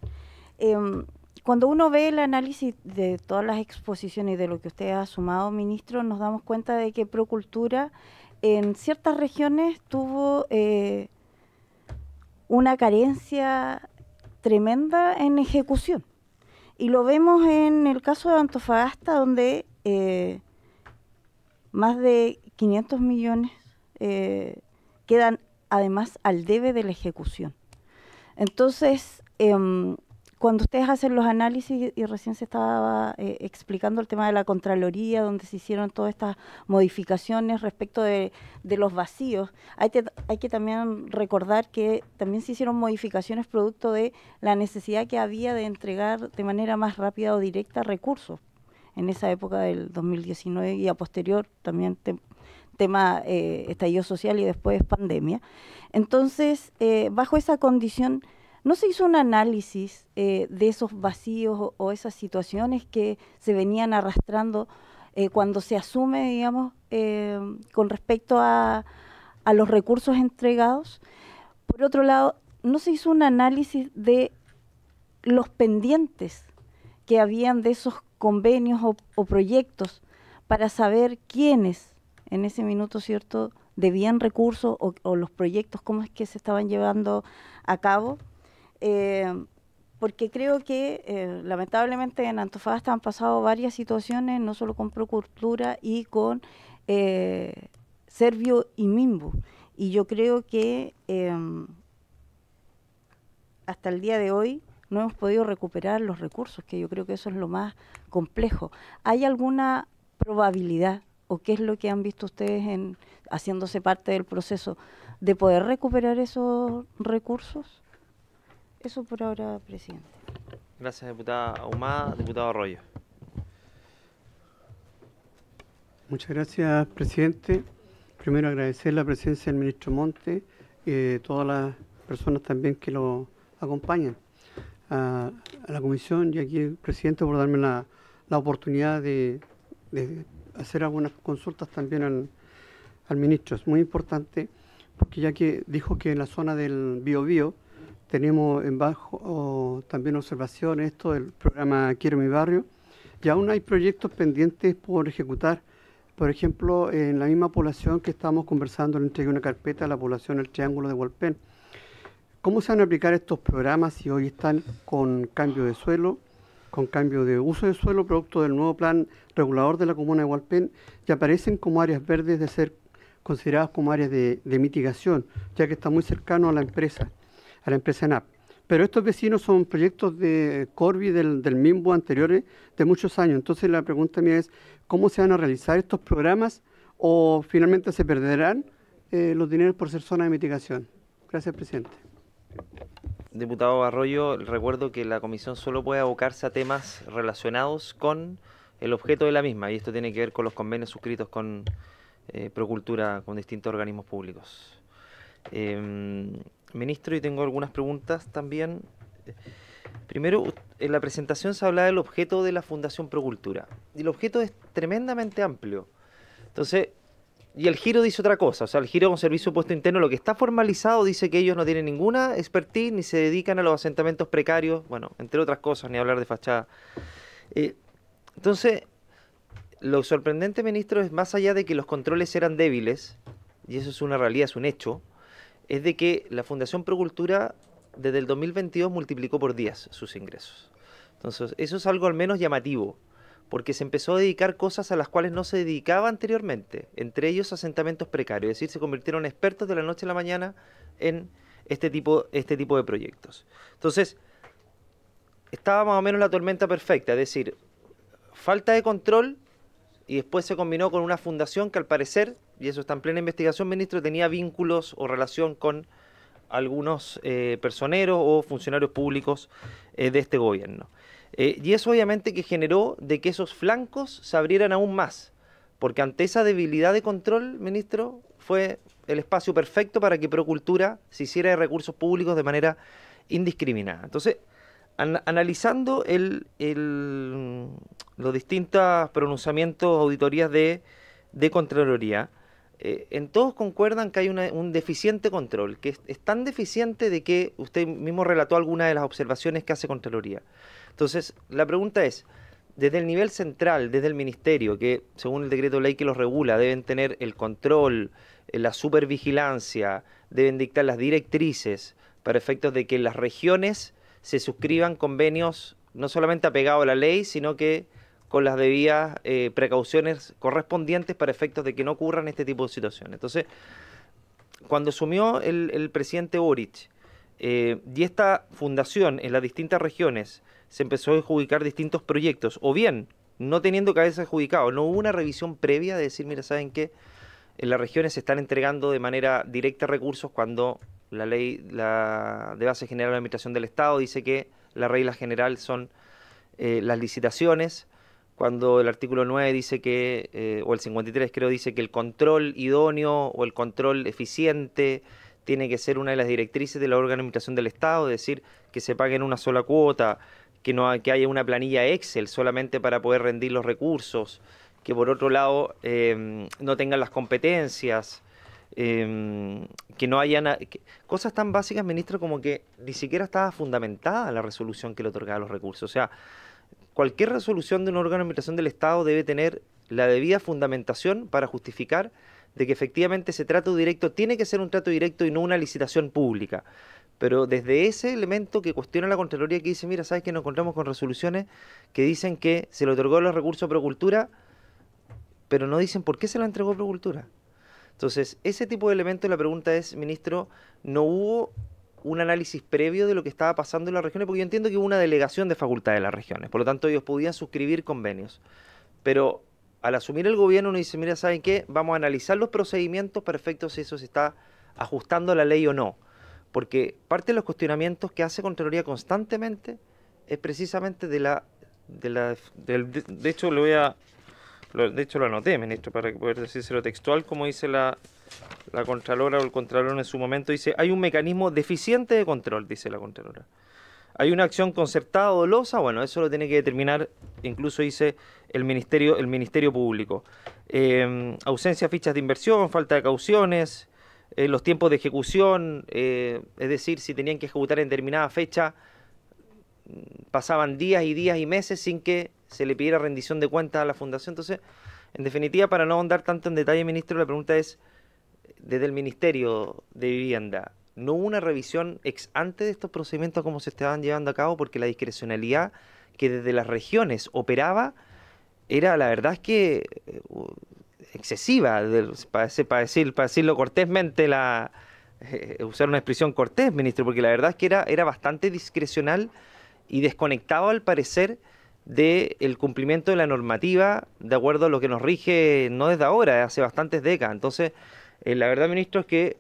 Cuando uno ve el análisis de todas las exposiciones y de lo que usted ha sumado, ministro, nos damos cuenta de que Procultura en ciertas regiones tuvo una carencia tremenda en ejecución. Y lo vemos en el caso de Antofagasta, donde más de 500 millones quedan además al debe de la ejecución. Entonces, cuando ustedes hacen los análisis, y recién se estaba explicando el tema de la Contraloría, donde se hicieron todas estas modificaciones respecto de los vacíos, hay que también recordar que también se hicieron modificaciones producto de la necesidad que había de entregar de manera más rápida o directa recursos en esa época del 2019 y a posterior también tema estallido social y después pandemia. Entonces, bajo esa condición, ¿no se hizo un análisis de esos vacíos o esas situaciones que se venían arrastrando cuando se asume, digamos, con respecto a los recursos entregados? Por otro lado, ¿no se hizo un análisis de los pendientes que habían de esos convenios o proyectos para saber quiénes en ese minuto, ¿cierto?, debían recursos o los proyectos, cómo es que se estaban llevando a cabo? Porque creo que lamentablemente en Antofagasta han pasado varias situaciones, no solo con Procultura y con Servio y Minbu. Y yo creo que hasta el día de hoy no hemos podido recuperar los recursos, que yo creo que eso es lo más complejo. ¿Hay alguna probabilidad, o qué es lo que han visto ustedes haciéndose parte del proceso, de poder recuperar esos recursos? Eso por ahora, presidente. Gracias, diputada Ahumada. Diputado Arroyo. Muchas gracias, presidente. Primero agradecer la presencia del ministro Monte y de todas las personas también que lo acompañan. A la comisión y aquí el presidente por darme la oportunidad de hacer algunas consultas también al ministro. Es muy importante porque ya que dijo que en la zona del Biobío tenemos en bajo también observaciones, esto del programa Quiero mi barrio, y aún hay proyectos pendientes por ejecutar. Por ejemplo, en la misma población que estábamos conversando, le entregué una carpeta a la población del Triángulo de Hualpén. ¿Cómo se van a aplicar estos programas si hoy están con cambio de suelo, con cambio de uso de suelo, producto del nuevo plan regulador de la comuna de Hualpén, y aparecen como áreas verdes de ser consideradas como áreas de mitigación, ya que está muy cercano a la empresa ENAP? Pero estos vecinos son proyectos de Corby del Minbu anteriores de muchos años. Entonces la pregunta mía es, ¿cómo se van a realizar estos programas o finalmente se perderán los dineros por ser zona de mitigación? Gracias, presidente. Diputado Arroyo, recuerdo que la comisión solo puede abocarse a temas relacionados con el objeto de la misma, y esto tiene que ver con los convenios suscritos con Procultura, con distintos organismos públicos. Ministro, y tengo algunas preguntas también. Primero, en la presentación se habla del objeto de la Fundación Procultura, y el objeto es tremendamente amplio. Entonces, y el giro dice otra cosa, o sea, el giro con servicio de puesto interno, lo que está formalizado dice que ellos no tienen ninguna expertise ni se dedican a los asentamientos precarios, bueno, entre otras cosas, ni hablar de fachada. Entonces, lo sorprendente, ministro, es más allá de que los controles eran débiles, y eso es una realidad, es un hecho, es de que la Fundación Procultura desde el 2022 multiplicó por 10 sus ingresos. Entonces, eso es algo al menos llamativo, porque se empezó a dedicar cosas a las cuales no se dedicaba anteriormente, entre ellos asentamientos precarios, es decir, se convirtieron expertos de la noche a la mañana en este tipo de proyectos. Entonces, estaba más o menos la tormenta perfecta, es decir, falta de control, y después se combinó con una fundación que al parecer, y eso está en plena investigación, ministro, tenía vínculos o relación con algunos personeros o funcionarios públicos de este gobierno. Y eso obviamente que generó de que esos flancos se abrieran aún más, porque ante esa debilidad de control, ministro, fue el espacio perfecto para que Procultura se hiciera de recursos públicos de manera indiscriminada. Entonces, analizando los distintos pronunciamientos, auditorías de Contraloría, en todos concuerdan que hay un deficiente control, que es tan deficiente de que usted mismo relató algunas de las observaciones que hace Contraloría. Entonces, la pregunta es, desde el nivel central, desde el Ministerio, que según el decreto de ley que los regula, deben tener el control, la supervigilancia, deben dictar las directrices para efectos de que las regiones se suscriban convenios no solamente apegados a la ley, sino que con las debidas precauciones correspondientes para efectos de que no ocurran este tipo de situaciones. Entonces, cuando asumió el presidente Boric, y esta fundación en las distintas regiones se empezó a adjudicar distintos proyectos, o bien no teniendo cabeza adjudicado, no hubo una revisión previa de decir, mira, ¿saben qué? En las regiones se están entregando de manera directa recursos cuando la ley de base general de la administración del Estado dice que la regla general son las licitaciones, cuando el artículo 9 dice que, o el 53 creo, dice que el control idóneo o el control eficiente tiene que ser una de las directrices de la órgano de administración del Estado, es decir, que se pague en una sola cuota, que haya una planilla Excel solamente para poder rendir los recursos, que por otro lado no tengan las competencias, que no hayan cosas tan básicas, ministro, como que ni siquiera estaba fundamentada la resolución que le otorgaba los recursos. O sea, cualquier resolución de un órgano de administración del Estado debe tener la debida fundamentación para justificar de que efectivamente ese trato directo tiene que ser un trato directo y no una licitación pública. Pero desde ese elemento que cuestiona la Contraloría, que dice, mira, ¿sabes que nos encontramos con resoluciones que dicen que se le otorgó los recursos a Procultura, pero no dicen por qué se lo entregó a Procultura? Entonces, ese tipo de elementos, la pregunta es, ministro, ¿no hubo un análisis previo de lo que estaba pasando en las regiones? Porque yo entiendo que hubo una delegación de facultades de las regiones, por lo tanto ellos podían suscribir convenios. Pero al asumir el gobierno uno dice, mira, ¿saben qué? Vamos a analizar los procedimientos para efectos si eso se está ajustando a la ley o no. Porque parte de los cuestionamientos que hace Contraloría constantemente es precisamente de hecho de hecho lo anoté, ministro, para poder decírselo textual, como dice la Contralora o el Contralor en su momento, dice, hay un mecanismo deficiente de control, dice la Contralora. Hay una acción concertada o dolosa, bueno, eso lo tiene que determinar, incluso dice el Ministerio Público. Ausencia de fichas de inversión, falta de cauciones, los tiempos de ejecución, es decir, si tenían que ejecutar en determinada fecha, pasaban días y meses sin que se le pidiera rendición de cuentas a la Fundación. Entonces, en definitiva, para no ahondar tanto en detalle, ministro, la pregunta es, desde el Ministerio de Vivienda, ¿no hubo una revisión ex ante de estos procedimientos como se estaban llevando a cabo? Porque la discrecionalidad que desde las regiones operaba era, la verdad es que excesiva, para decirlo cortésmente, usar una expresión cortés, ministro, porque la verdad es que era bastante discrecional y desconectado al parecer del cumplimiento de la normativa de acuerdo a lo que nos rige no desde ahora, hace bastantes décadas. Entonces, la verdad, ministro, es que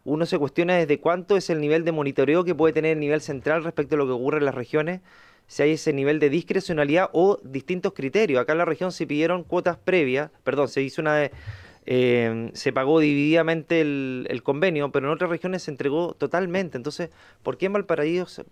uno se cuestiona desde cuánto es el nivel de monitoreo que puede tener el nivel central respecto a lo que ocurre en las regiones, si hay ese nivel de discrecionalidad o distintos criterios. Acá en la región se pidieron cuotas previas, perdón, se hizo se pagó divididamente el convenio, pero en otras regiones se entregó totalmente. Entonces, ¿por qué en Valparaíso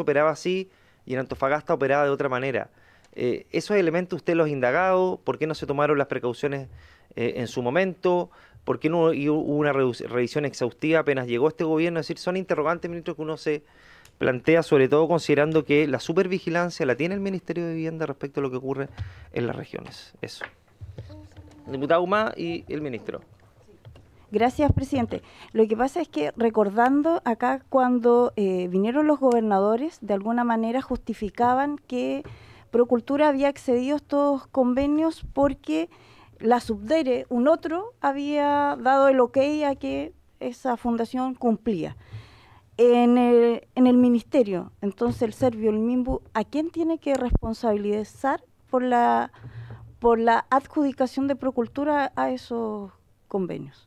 operaba así y en Antofagasta operaba de otra manera? Esos elementos usted los ha indagado, ¿por qué no se tomaron las precauciones en su momento? ¿Por qué no hubo una revisión exhaustiva apenas llegó este gobierno? Es decir, son interrogantes, ministro, que uno se plantea, sobre todo considerando que la supervigilancia la tiene el Ministerio de Vivienda respecto a lo que ocurre en las regiones. Eso. Diputado Humá y el ministro. Gracias, presidente. Lo que pasa es que recordando acá cuando vinieron los gobernadores, de alguna manera justificaban que Procultura había accedido a estos convenios porque la Subdere, un otro, había dado el ok a que esa fundación cumplía. En el ministerio, entonces el Servio, el MIMBU, ¿a quién tiene que responsabilizar por la adjudicación de Procultura a esos convenios?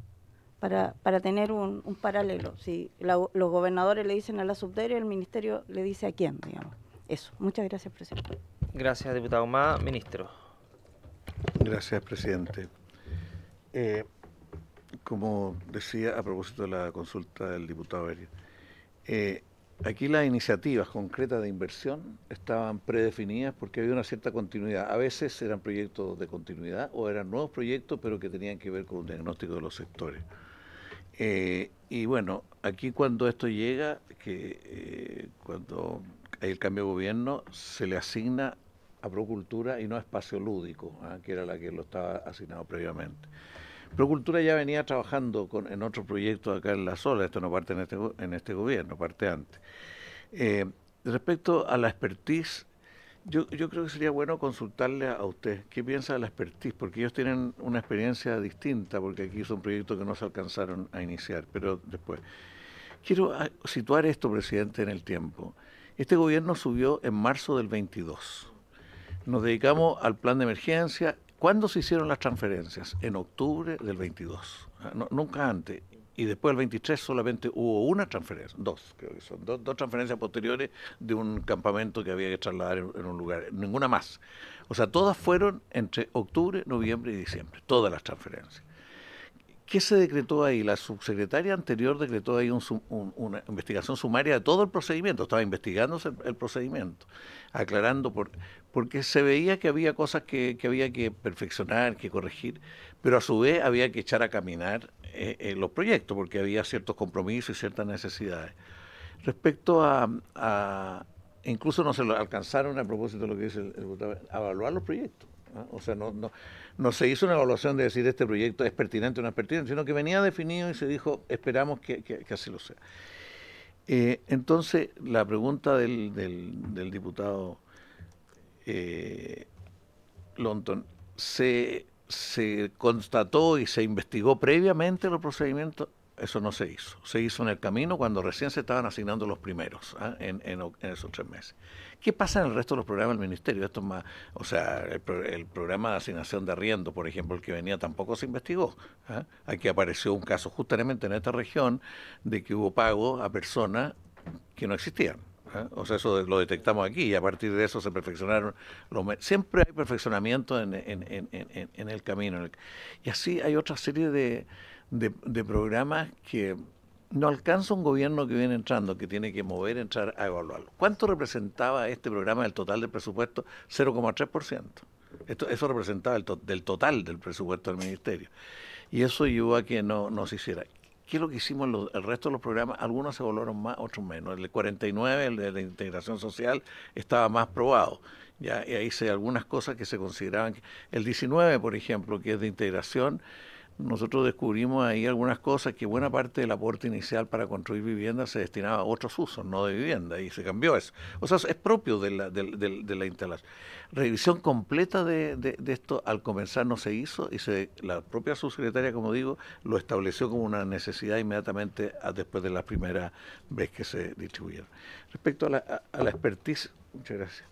Para tener un paralelo. Si los gobernadores le dicen a la Subdere, el ministerio le dice a quién, digamos. Eso. Muchas gracias, presidente. Gracias, diputado Humá. Ministro. Gracias, presidente. Como decía a propósito de la consulta del diputado Beria, aquí las iniciativas concretas de inversión estaban predefinidas porque había una cierta continuidad. A veces eran proyectos de continuidad o eran nuevos proyectos, pero que tenían que ver con un diagnóstico de los sectores. Y bueno, aquí cuando esto llega, cuando hay el cambio de gobierno, se le asigna a Procultura y no a Espacio Lúdico, que era la que lo estaba asignado previamente. Procultura ya venía trabajando en otros proyectos acá en La Sola, esto no parte en este gobierno, parte antes. Respecto a la expertise, yo creo que sería bueno consultarle a usted qué piensa de la expertise, porque ellos tienen una experiencia distinta, porque aquí son proyectos que no se alcanzaron a iniciar, pero después. Quiero situar esto, presidente, en el tiempo. Este gobierno subió en marzo del 22. Nos dedicamos al plan de emergencia. ¿Cuándo se hicieron las transferencias? En octubre del 22. No, nunca antes. Y después del 23 solamente hubo una transferencia, dos, creo que son, dos transferencias posteriores de un campamento que había que trasladar en un lugar, ninguna más. O sea, todas fueron entre octubre, noviembre y diciembre, todas las transferencias. ¿Qué se decretó ahí? La subsecretaria anterior decretó ahí una investigación sumaria de todo el procedimiento, estaba investigándose el procedimiento, aclarando porque se veía que había cosas que había que perfeccionar, que corregir, pero a su vez había que echar a caminar los proyectos, porque había ciertos compromisos y ciertas necesidades. Respecto incluso no se lo alcanzaron, a propósito de lo que dice el diputado, a evaluar los proyectos. O sea, no se hizo una evaluación de decir este proyecto es pertinente o no es pertinente, sino que venía definido y se dijo, esperamos que así lo sea. Entonces, la pregunta del diputado Lonton, ¿se constató y se investigó previamente los procedimientos? Eso no se hizo. Se hizo en el camino cuando recién se estaban asignando los primeros, en esos 3 meses. ¿Qué pasa en el resto de los programas del Ministerio? Esto es más, o sea, el programa de asignación de arriendo, por ejemplo, el que venía, tampoco se investigó. Aquí apareció un caso justamente en esta región de que hubo pago a personas que no existían. O sea, eso lo detectamos aquí y a partir de eso se perfeccionaron siempre hay perfeccionamiento en el camino. Y así hay otra serie de programas que no alcanza un gobierno que viene entrando, que tiene que entrar a evaluarlo. ¿Cuánto representaba este programa del total del presupuesto? 0,3%. Eso representaba del total del presupuesto del Ministerio. Y eso llevó a que no se hiciera. ¿Qué es lo que hicimos el resto de los programas? Algunos se evaluaron más, otros menos. El 49, el de la integración social, estaba más probado. Ya, y ahí hice algunas cosas que se consideraban. El 19, por ejemplo, que es de integración, nosotros descubrimos ahí algunas cosas, que buena parte del aporte inicial para construir viviendas se destinaba a otros usos, no de vivienda, y se cambió eso. O sea, es propio de la instalación. Revisión completa de esto al comenzar no se hizo, y la propia subsecretaria, como digo, lo estableció como una necesidad inmediatamente después de la primera vez que se distribuyeron. Respecto a la expertise, muchas gracias.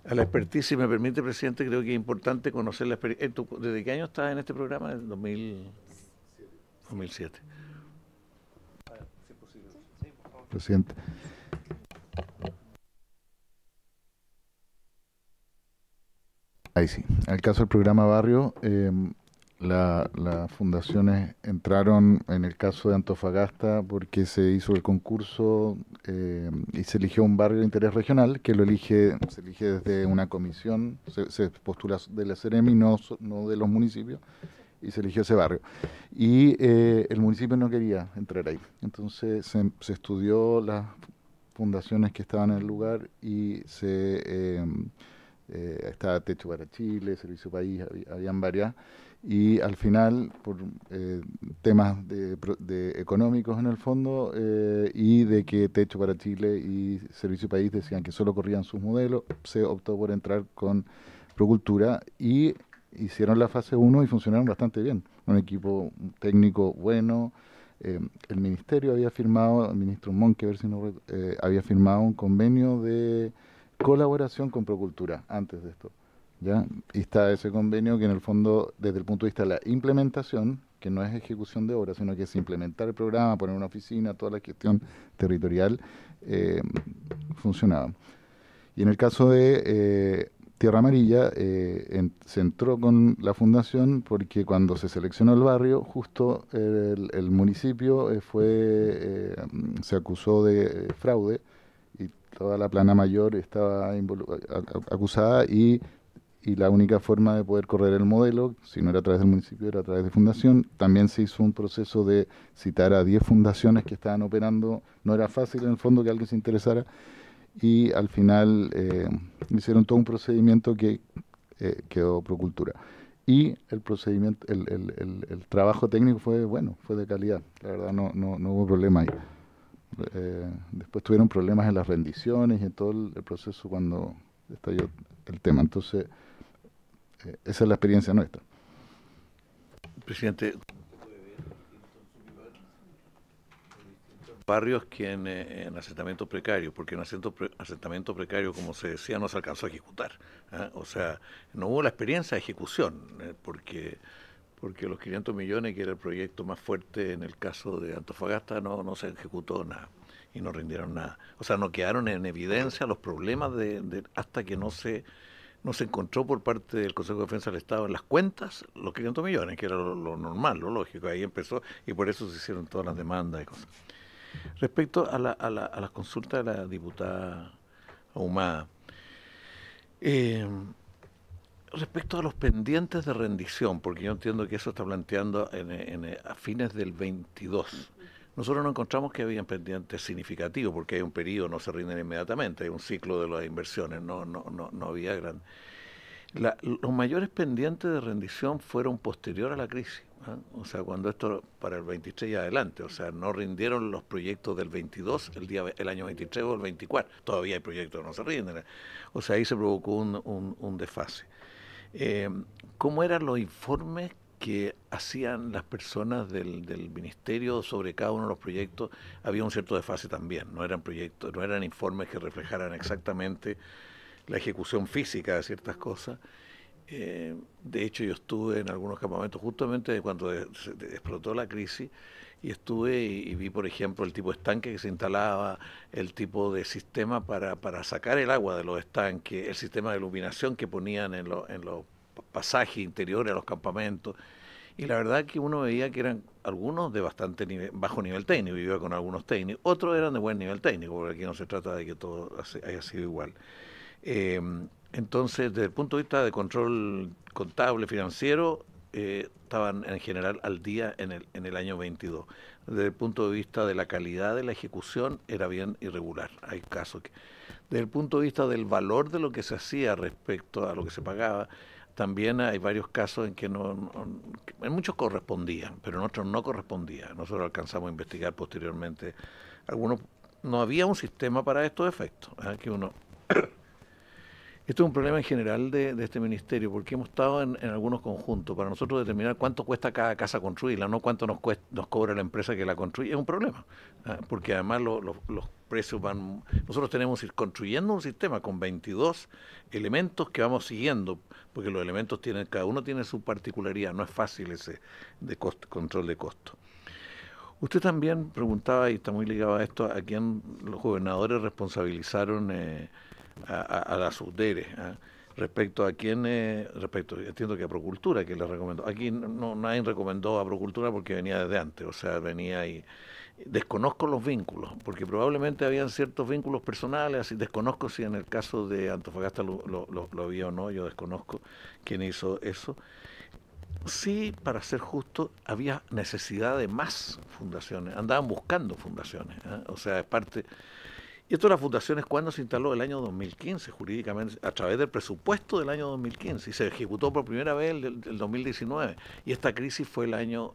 A la expertise, si me permite, presidente, creo que es importante conocer la experiencia. ¿Desde qué año estás en este programa? ¿En 2007? Presidente. Ahí sí. En el caso del programa Barrio, las fundaciones entraron en el caso de Antofagasta porque se hizo el concurso y se eligió un barrio de interés regional que se elige desde una comisión, se postula de la Seremi, no de los municipios, y se eligió ese barrio. Y el municipio no quería entrar ahí. Entonces se estudió las fundaciones que estaban en el lugar y estaba Techo para Chile, Servicio País, habían varias. Y al final, por temas económicos en el fondo, y de que Techo para Chile y Servicio País decían que solo corrían sus modelos, se optó por entrar con Procultura y hicieron la fase 1 y funcionaron bastante bien. Un equipo técnico bueno. El ministerio había firmado, el ministro Monque, había firmado un convenio de colaboración con Procultura antes de esto. ¿Ya? Y está ese convenio que en el fondo, desde el punto de vista de la implementación, que no es ejecución de obra, sino que es implementar el programa, poner una oficina, toda la gestión territorial, funcionaba. Y en el caso de Tierra Amarilla, se entró con la fundación porque cuando se seleccionó el barrio, justo el municipio se acusó de fraude y toda la plana mayor estaba acusada y la única forma de poder correr el modelo, si no era a través del municipio, era a través de fundación. También se hizo un proceso de citar a 10 fundaciones que estaban operando. No era fácil en el fondo que alguien se interesara. Y al final hicieron todo un procedimiento que quedó Procultura. Y el procedimiento, el trabajo técnico fue bueno, fue de calidad. La verdad no hubo problema ahí. Después tuvieron problemas en las rendiciones y en todo el proceso cuando estalló el tema. Entonces, esa es la experiencia nuestra. Presidente, barrios que en asentamientos precarios, porque en asentamiento precario, como se decía, no se alcanzó a ejecutar. O sea, no hubo la experiencia de ejecución, porque los 500 millones, que era el proyecto más fuerte en el caso de Antofagasta, no se ejecutó nada y no rindieron nada. O sea, no quedaron en evidencia los problemas hasta que no se encontró por parte del Consejo de Defensa del Estado en las cuentas los 500 millones, que era lo normal, lo lógico. Ahí empezó y por eso se hicieron todas las demandas y cosas. Respecto a las consultas de la diputada Ahumada, respecto a los pendientes de rendición, porque yo entiendo que eso está planteando a fines del 22. Nosotros no encontramos que había pendientes significativos, porque hay un periodo, no se rinden inmediatamente, hay un ciclo de las inversiones, no había gran... Los mayores pendientes de rendición fueron posterior a la crisis, o sea, cuando esto para el 23 y adelante, o sea, no rindieron los proyectos del 22 el año 23 o el 24, todavía hay proyectos que no se rinden, o sea, ahí se provocó un desfase. ¿Cómo eran los informes que hacían las personas del ministerio sobre cada uno de los proyectos? Había un cierto desfase también, no eran proyectos, no eran informes que reflejaran exactamente la ejecución física de ciertas cosas. De hecho, yo estuve en algunos campamentos justamente cuando explotó la crisis, y estuve y vi, por ejemplo, el tipo de estanque que se instalaba, el tipo de sistema para sacar el agua de los estanques, el sistema de iluminación que ponían en los pasajes interiores a los campamentos. Y la verdad que uno veía que eran algunos de bastante bajo nivel técnico, yo iba con algunos técnicos, otros eran de buen nivel técnico, porque aquí no se trata de que todo haya sido igual. Entonces, desde el punto de vista de control contable, financiero, estaban en general al día en el año 22. Desde el punto de vista de la calidad de la ejecución, era bien irregular. Hay casos que... Desde el punto de vista del valor de lo que se hacía respecto a lo que se pagaba, también hay varios casos en que en muchos correspondían, pero en otros no correspondían. Nosotros alcanzamos a investigar posteriormente. Algunos, no había un sistema para estos efectos, que uno... Esto es un problema en general de este ministerio, porque hemos estado en algunos conjuntos. Para nosotros determinar cuánto cuesta cada casa construirla, no cuánto nos cobra la empresa que la construye, es un problema. Porque además los precios van... Nosotros tenemos que ir construyendo un sistema con 22 elementos que vamos siguiendo, porque los elementos cada uno tiene su particularidad, no es fácil ese control de costo. Usted también preguntaba, y está muy ligado a esto, a quién los gobernadores responsabilizaron a la SUDERE, respecto a quién, entiendo que a Procultura, que les recomendó. Aquí nadie recomendó a Procultura porque venía desde antes, o sea, venía y desconozco los vínculos, porque probablemente habían ciertos vínculos personales, así desconozco si en el caso de Antofagasta lo había o no, yo desconozco quién hizo eso. Sí, para ser justo, había necesidad de más fundaciones, andaban buscando fundaciones, o sea, es parte... Y esto de las fundaciones, ¿cuándo se instaló? El año 2015, jurídicamente, a través del presupuesto del año 2015, y se ejecutó por primera vez el 2019. Y esta crisis fue el año,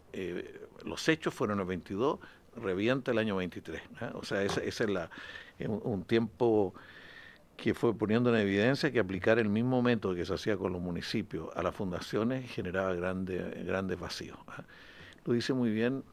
los hechos fueron el 22, revienta el año 23. O sea, ese es un tiempo que fue poniendo en evidencia que aplicar el mismo método que se hacía con los municipios a las fundaciones generaba grandes vacíos. Lo dice muy bien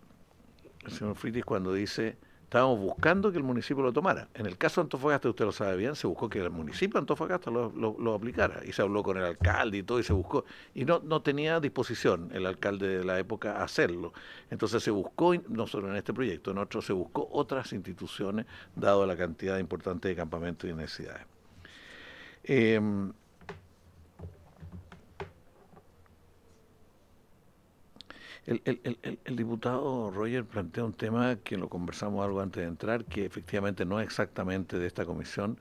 el señor Fritis cuando dice... Estábamos buscando que el municipio lo tomara. En el caso de Antofagasta, usted lo sabe bien, se buscó que el municipio de Antofagasta lo aplicara. Y se habló con el alcalde y todo, y se buscó. Y no tenía disposición el alcalde de la época a hacerlo. Entonces se buscó, no solo en este proyecto, en otros se buscó otras instituciones, dado la cantidad importante de campamentos y necesidades. El diputado Roger plantea un tema que lo conversamos algo antes de entrar, que efectivamente no es exactamente de esta comisión,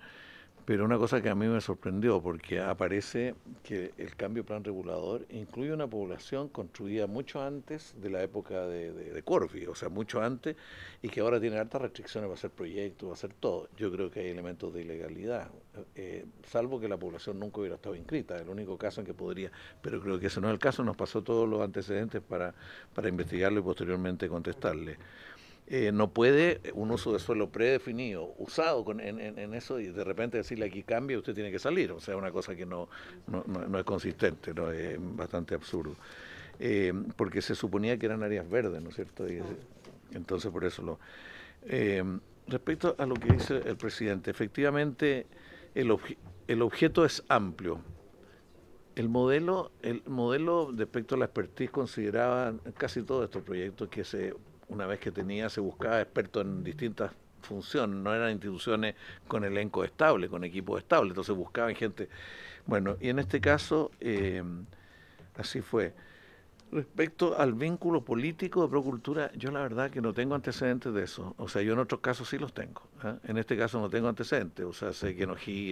pero una cosa que a mí me sorprendió, porque aparece que el cambio plan regulador incluye una población construida mucho antes de la época de Corby, o sea, mucho antes, y que ahora tiene altas restricciones para hacer proyectos, para hacer todo. Yo creo que hay elementos de ilegalidad, salvo que la población nunca hubiera estado inscrita, es el único caso en que podría, pero creo que ese no es el caso, nos pasó todos los antecedentes para investigarlo y posteriormente contestarle. No puede un uso de suelo predefinido, usado en eso, y de repente decirle aquí cambia, usted tiene que salir. O sea, una cosa que no es consistente, ¿no? Es bastante absurdo. Porque se suponía que eran áreas verdes, ¿no es cierto? Y entonces por eso Respecto a lo que dice el presidente, efectivamente el objeto es amplio. El modelo respecto a la expertise consideraba casi todos estos proyectos que una vez que se buscaba expertos en distintas funciones, no eran instituciones con elenco estable, con equipos estables, entonces buscaban gente. Bueno, y en este caso así fue. Respecto al vínculo político de Procultura, yo la verdad que no tengo antecedentes de eso. O sea, yo en otros casos sí los tengo. En este caso no tengo antecedentes. O sea, sé que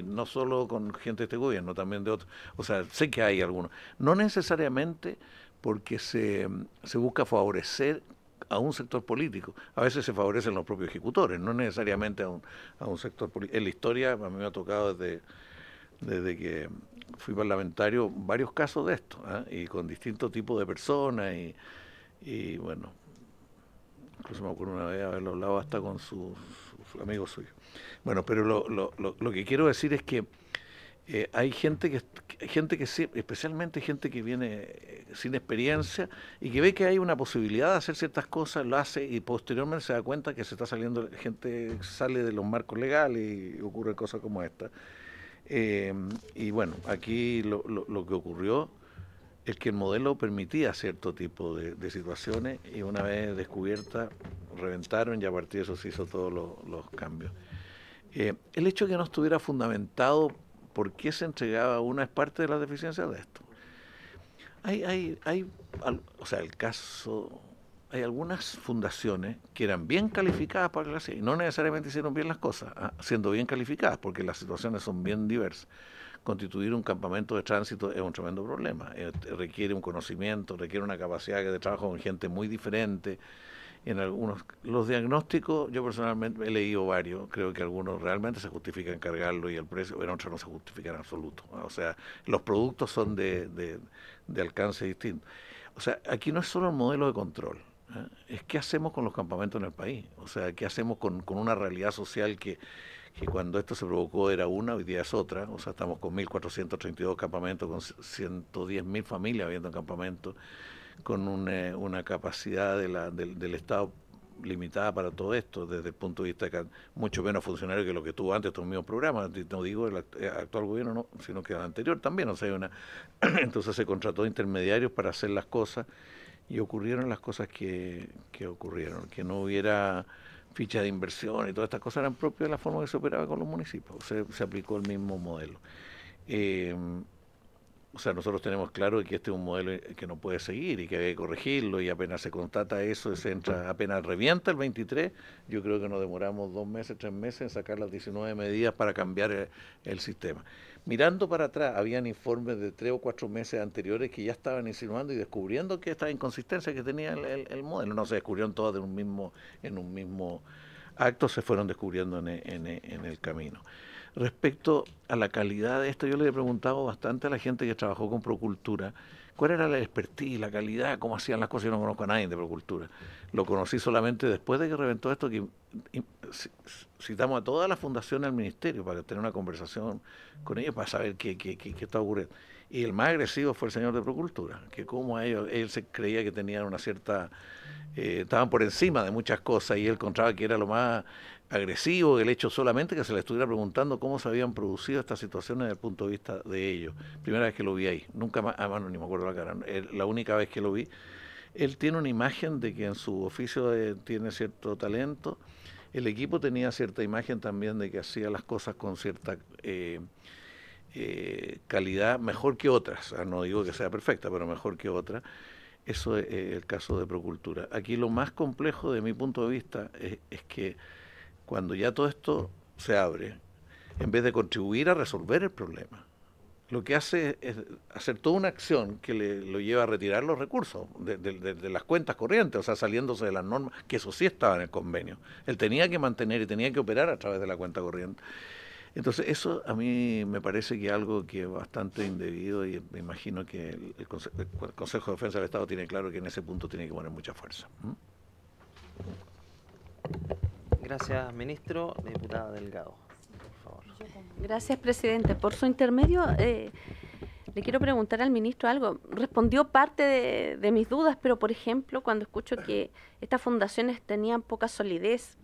no solo con gente de este gobierno, también de otros. O sea, sé que hay algunos. No necesariamente porque se busca favorecer a un sector político. A veces se favorecen los propios ejecutores, no necesariamente a un sector político. En la historia a mí me ha tocado desde que fui parlamentario varios casos de esto, y con distintos tipos de personas y bueno, incluso me acuerdo una vez haberlo hablado hasta con su amigo suyo. Bueno, pero lo que quiero decir es que hay gente que sí, especialmente gente que viene sin experiencia y que ve que hay una posibilidad de hacer ciertas cosas, lo hace y posteriormente se da cuenta que se está saliendo, gente sale de los marcos legales y ocurre cosas como esta. Y bueno, aquí lo que ocurrió es que el modelo permitía cierto tipo de situaciones y una vez descubierta reventaron y a partir de eso se hizo todos los cambios. El hecho de que no estuviera fundamentado por qué se entregaba una es parte de las deficiencias de esto. O sea, el caso... Hay algunas fundaciones que eran bien calificadas para la clase y no necesariamente hicieron bien las cosas, siendo bien calificadas, porque las situaciones son bien diversas. Constituir un campamento de tránsito es un tremendo problema. Requiere un conocimiento, requiere una capacidad de trabajo con gente muy diferente. Los diagnósticos, yo personalmente he leído varios, creo que algunos realmente se justifican cargarlo y el precio, en otros no se justifican en absoluto. O sea, los productos son de alcance distinto. O sea, aquí no es solo el modelo de control. Es qué hacemos con los campamentos en el país, o sea, qué hacemos con una realidad social que cuando esto se provocó era una, hoy día es otra. O sea, estamos con 1.432 campamentos, con 110.000 familias viviendo en campamentos, con una capacidad del Estado limitada para todo esto, desde el punto de vista de mucho menos funcionarios que lo que tuvo antes estos mismos programas. No digo el actual gobierno, no, sino que el anterior también. O sea, entonces se contrató intermediarios para hacer las cosas y ocurrieron las cosas que ocurrieron, que no hubiera ficha de inversión y todas estas cosas eran propias de la forma que se operaba con los municipios. Se aplicó el mismo modelo. O sea, nosotros tenemos claro que este es un modelo que no puede seguir y que hay que corregirlo, y apenas se constata eso, apenas revienta el 23, yo creo que nos demoramos 2 meses, 3 meses en sacar las 19 medidas para cambiar el sistema. Mirando para atrás, habían informes de 3 o 4 meses anteriores que ya estaban insinuando y descubriendo que esta inconsistencia que tenía el modelo, no se descubrieron todas en un mismo acto, se fueron descubriendo en el camino. Respecto a la calidad de esto, yo le he preguntado bastante a la gente que trabajó con Procultura, cuál era la expertise, la calidad, cómo hacían las cosas. Yo no conozco a nadie de Procultura. Lo conocí solamente después de que reventó esto, que citamos a todas las fundaciones del ministerio para tener una conversación con ellos para saber qué está ocurriendo. Y el más agresivo fue el señor de Procultura, que como él se creía que tenían una cierta... estaban por encima de muchas cosas y él encontraba que era lo más agresivo el hecho solamente que se le estuviera preguntando cómo se habían producido estas situaciones desde el punto de vista de ellos. Primera vez que lo vi ahí, nunca más, no, ni me acuerdo la cara, la única vez que lo vi. Él tiene una imagen de que en su oficio tiene cierto talento, el equipo tenía cierta imagen también de que hacía las cosas con cierta calidad, mejor que otras, no digo que sea perfecta, pero mejor que otras. Eso es el caso de Procultura. Aquí lo más complejo de mi punto de vista es que cuando ya todo esto se abre, en vez de contribuir a resolver el problema, lo que hace es hacer toda una acción que lo lleva a retirar los recursos de las cuentas corrientes, o sea, saliéndose de las normas, que eso sí estaba en el convenio. Él tenía que mantener y tenía que operar a través de la cuenta corriente. Entonces, eso a mí me parece que es algo que es bastante indebido y me imagino que el Consejo de Defensa del Estado tiene claro que en ese punto tiene que poner mucha fuerza. Gracias, ministro. Diputada Delgado, por favor. Gracias, presidente. Por su intermedio, le quiero preguntar al ministro algo. Respondió parte de mis dudas, pero, por ejemplo, cuando escucho que estas fundaciones tenían poca solidez,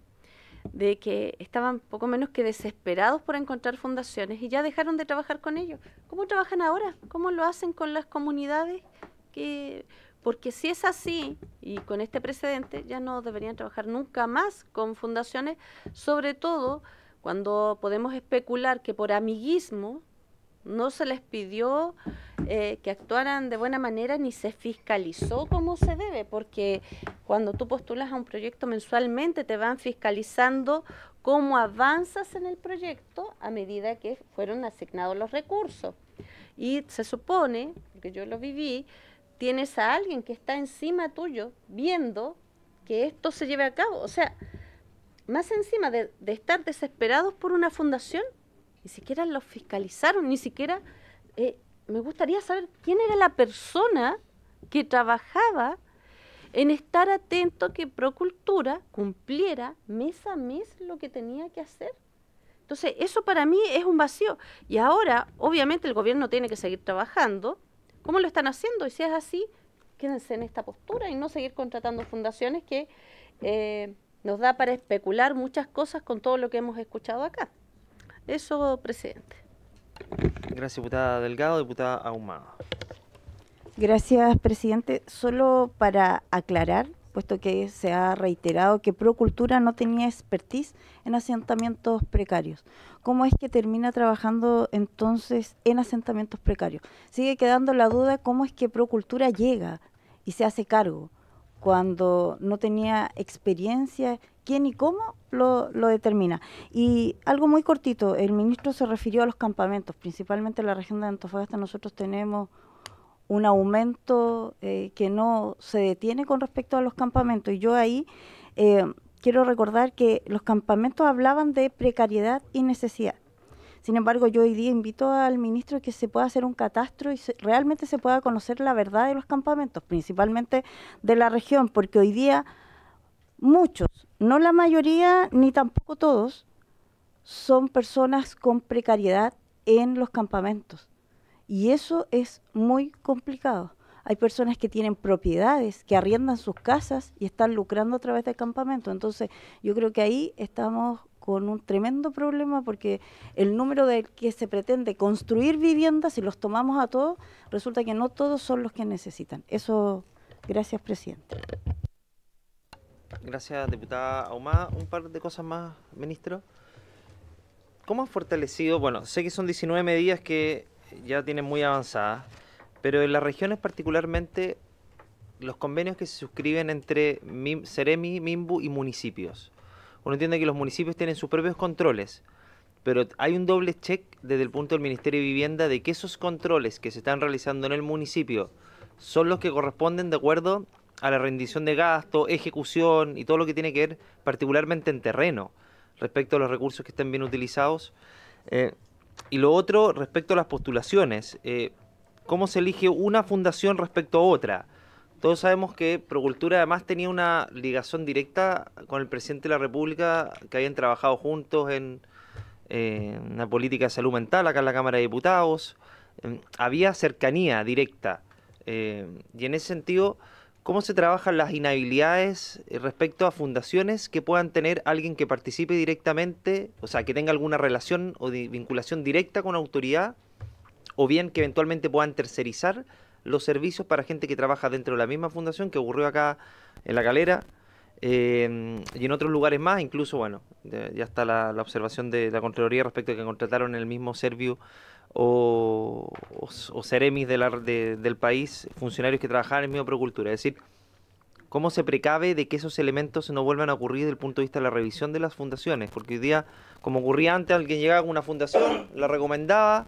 de que estaban poco menos que desesperados por encontrar fundaciones y ya dejaron de trabajar con ellos. ¿Cómo trabajan ahora? ¿Cómo lo hacen con las comunidades? Porque si es así, y con este precedente, ya no deberían trabajar nunca más con fundaciones, sobre todo cuando podemos especular que por amiguismo no se les pidió que actuaran de buena manera ni se fiscalizó como se debe, porque cuando tú postulas a un proyecto mensualmente te van fiscalizando cómo avanzas en el proyecto a medida que fueron asignados los recursos. Y se supone, porque yo lo viví, tienes a alguien que está encima tuyo viendo que esto se lleve a cabo. O sea, más encima de estar desesperados por una fundación, ni siquiera los fiscalizaron, ni siquiera... me gustaría saber quién era la persona que trabajaba en estar atento que Procultura cumpliera mes a mes lo que tenía que hacer. Entonces, eso para mí es un vacío. Y ahora, obviamente, el gobierno tiene que seguir trabajando. ¿Cómo lo están haciendo? Y si es así, quédense en esta postura y no seguir contratando fundaciones que nos da para especular muchas cosas con todo lo que hemos escuchado acá. Eso, presidente. Gracias, diputada Delgado. Diputada Ahumada. Gracias, presidente. Solo para aclarar, puesto que se ha reiterado que Procultura no tenía expertise en asentamientos precarios. ¿Cómo es que termina trabajando entonces en asentamientos precarios? Sigue quedando la duda cómo es que Procultura llega y se hace cargo cuando no tenía experiencia. ¿Quién y cómo lo determina? Y algo muy cortito, el ministro se refirió a los campamentos, principalmente en la región de Antofagasta. Nosotros tenemos un aumento que no se detiene con respecto a los campamentos. Y yo ahí quiero recordar que los campamentos hablaban de precariedad y necesidad. Sin embargo, yo hoy día invito al ministro a que se pueda hacer un catastro y realmente se pueda conocer la verdad de los campamentos, principalmente de la región, porque hoy día muchos, no la mayoría ni tampoco todos, son personas con precariedad en los campamentos. Y eso es muy complicado. Hay personas que tienen propiedades, que arriendan sus casas y están lucrando a través del campamento. Entonces, yo creo que ahí estamos con un tremendo problema porque el número del que se pretende construir viviendas, si los tomamos a todos, resulta que no todos son los que necesitan. Eso, gracias, presidente. Gracias, diputada Ahumada. Un par de cosas más, ministro. ¿Cómo ha fortalecido? Bueno, sé que son 19 medidas que ya tienen muy avanzadas, pero en las regiones particularmente los convenios que se suscriben entre Seremi, Minbu y municipios. Uno entiende que los municipios tienen sus propios controles, pero hay un doble check desde el punto del Ministerio de Vivienda de que esos controles que se están realizando en el municipio son los que corresponden de acuerdo a la rendición de gasto, ejecución y todo lo que tiene que ver particularmente en terreno respecto a los recursos que estén bien utilizados. Y lo otro, respecto a las postulaciones, ¿cómo se elige una fundación respecto a otra? Todos sabemos que Procultura además tenía una ligación directa con el presidente de la República, que habían trabajado juntos en una política de salud mental acá en la Cámara de Diputados. Había cercanía directa. Y en ese sentido, ¿cómo se trabajan las inhabilidades respecto a fundaciones que puedan tener alguien que participe directamente, o sea, que tenga alguna relación o vinculación directa con autoridad, o bien que eventualmente puedan tercerizar los servicios para gente que trabaja dentro de la misma fundación, que ocurrió acá en La Calera y en otros lugares más? Incluso, bueno, ya está la observación de la Contraloría respecto a que contrataron en el mismo Serviu o Ceremis del país funcionarios que trabajaban en el mismo Procultura. Es decir, ¿cómo se precave de que esos elementos no vuelvan a ocurrir desde el punto de vista de la revisión de las fundaciones? Porque hoy día, como ocurría antes, alguien llegaba con una fundación, la recomendaba,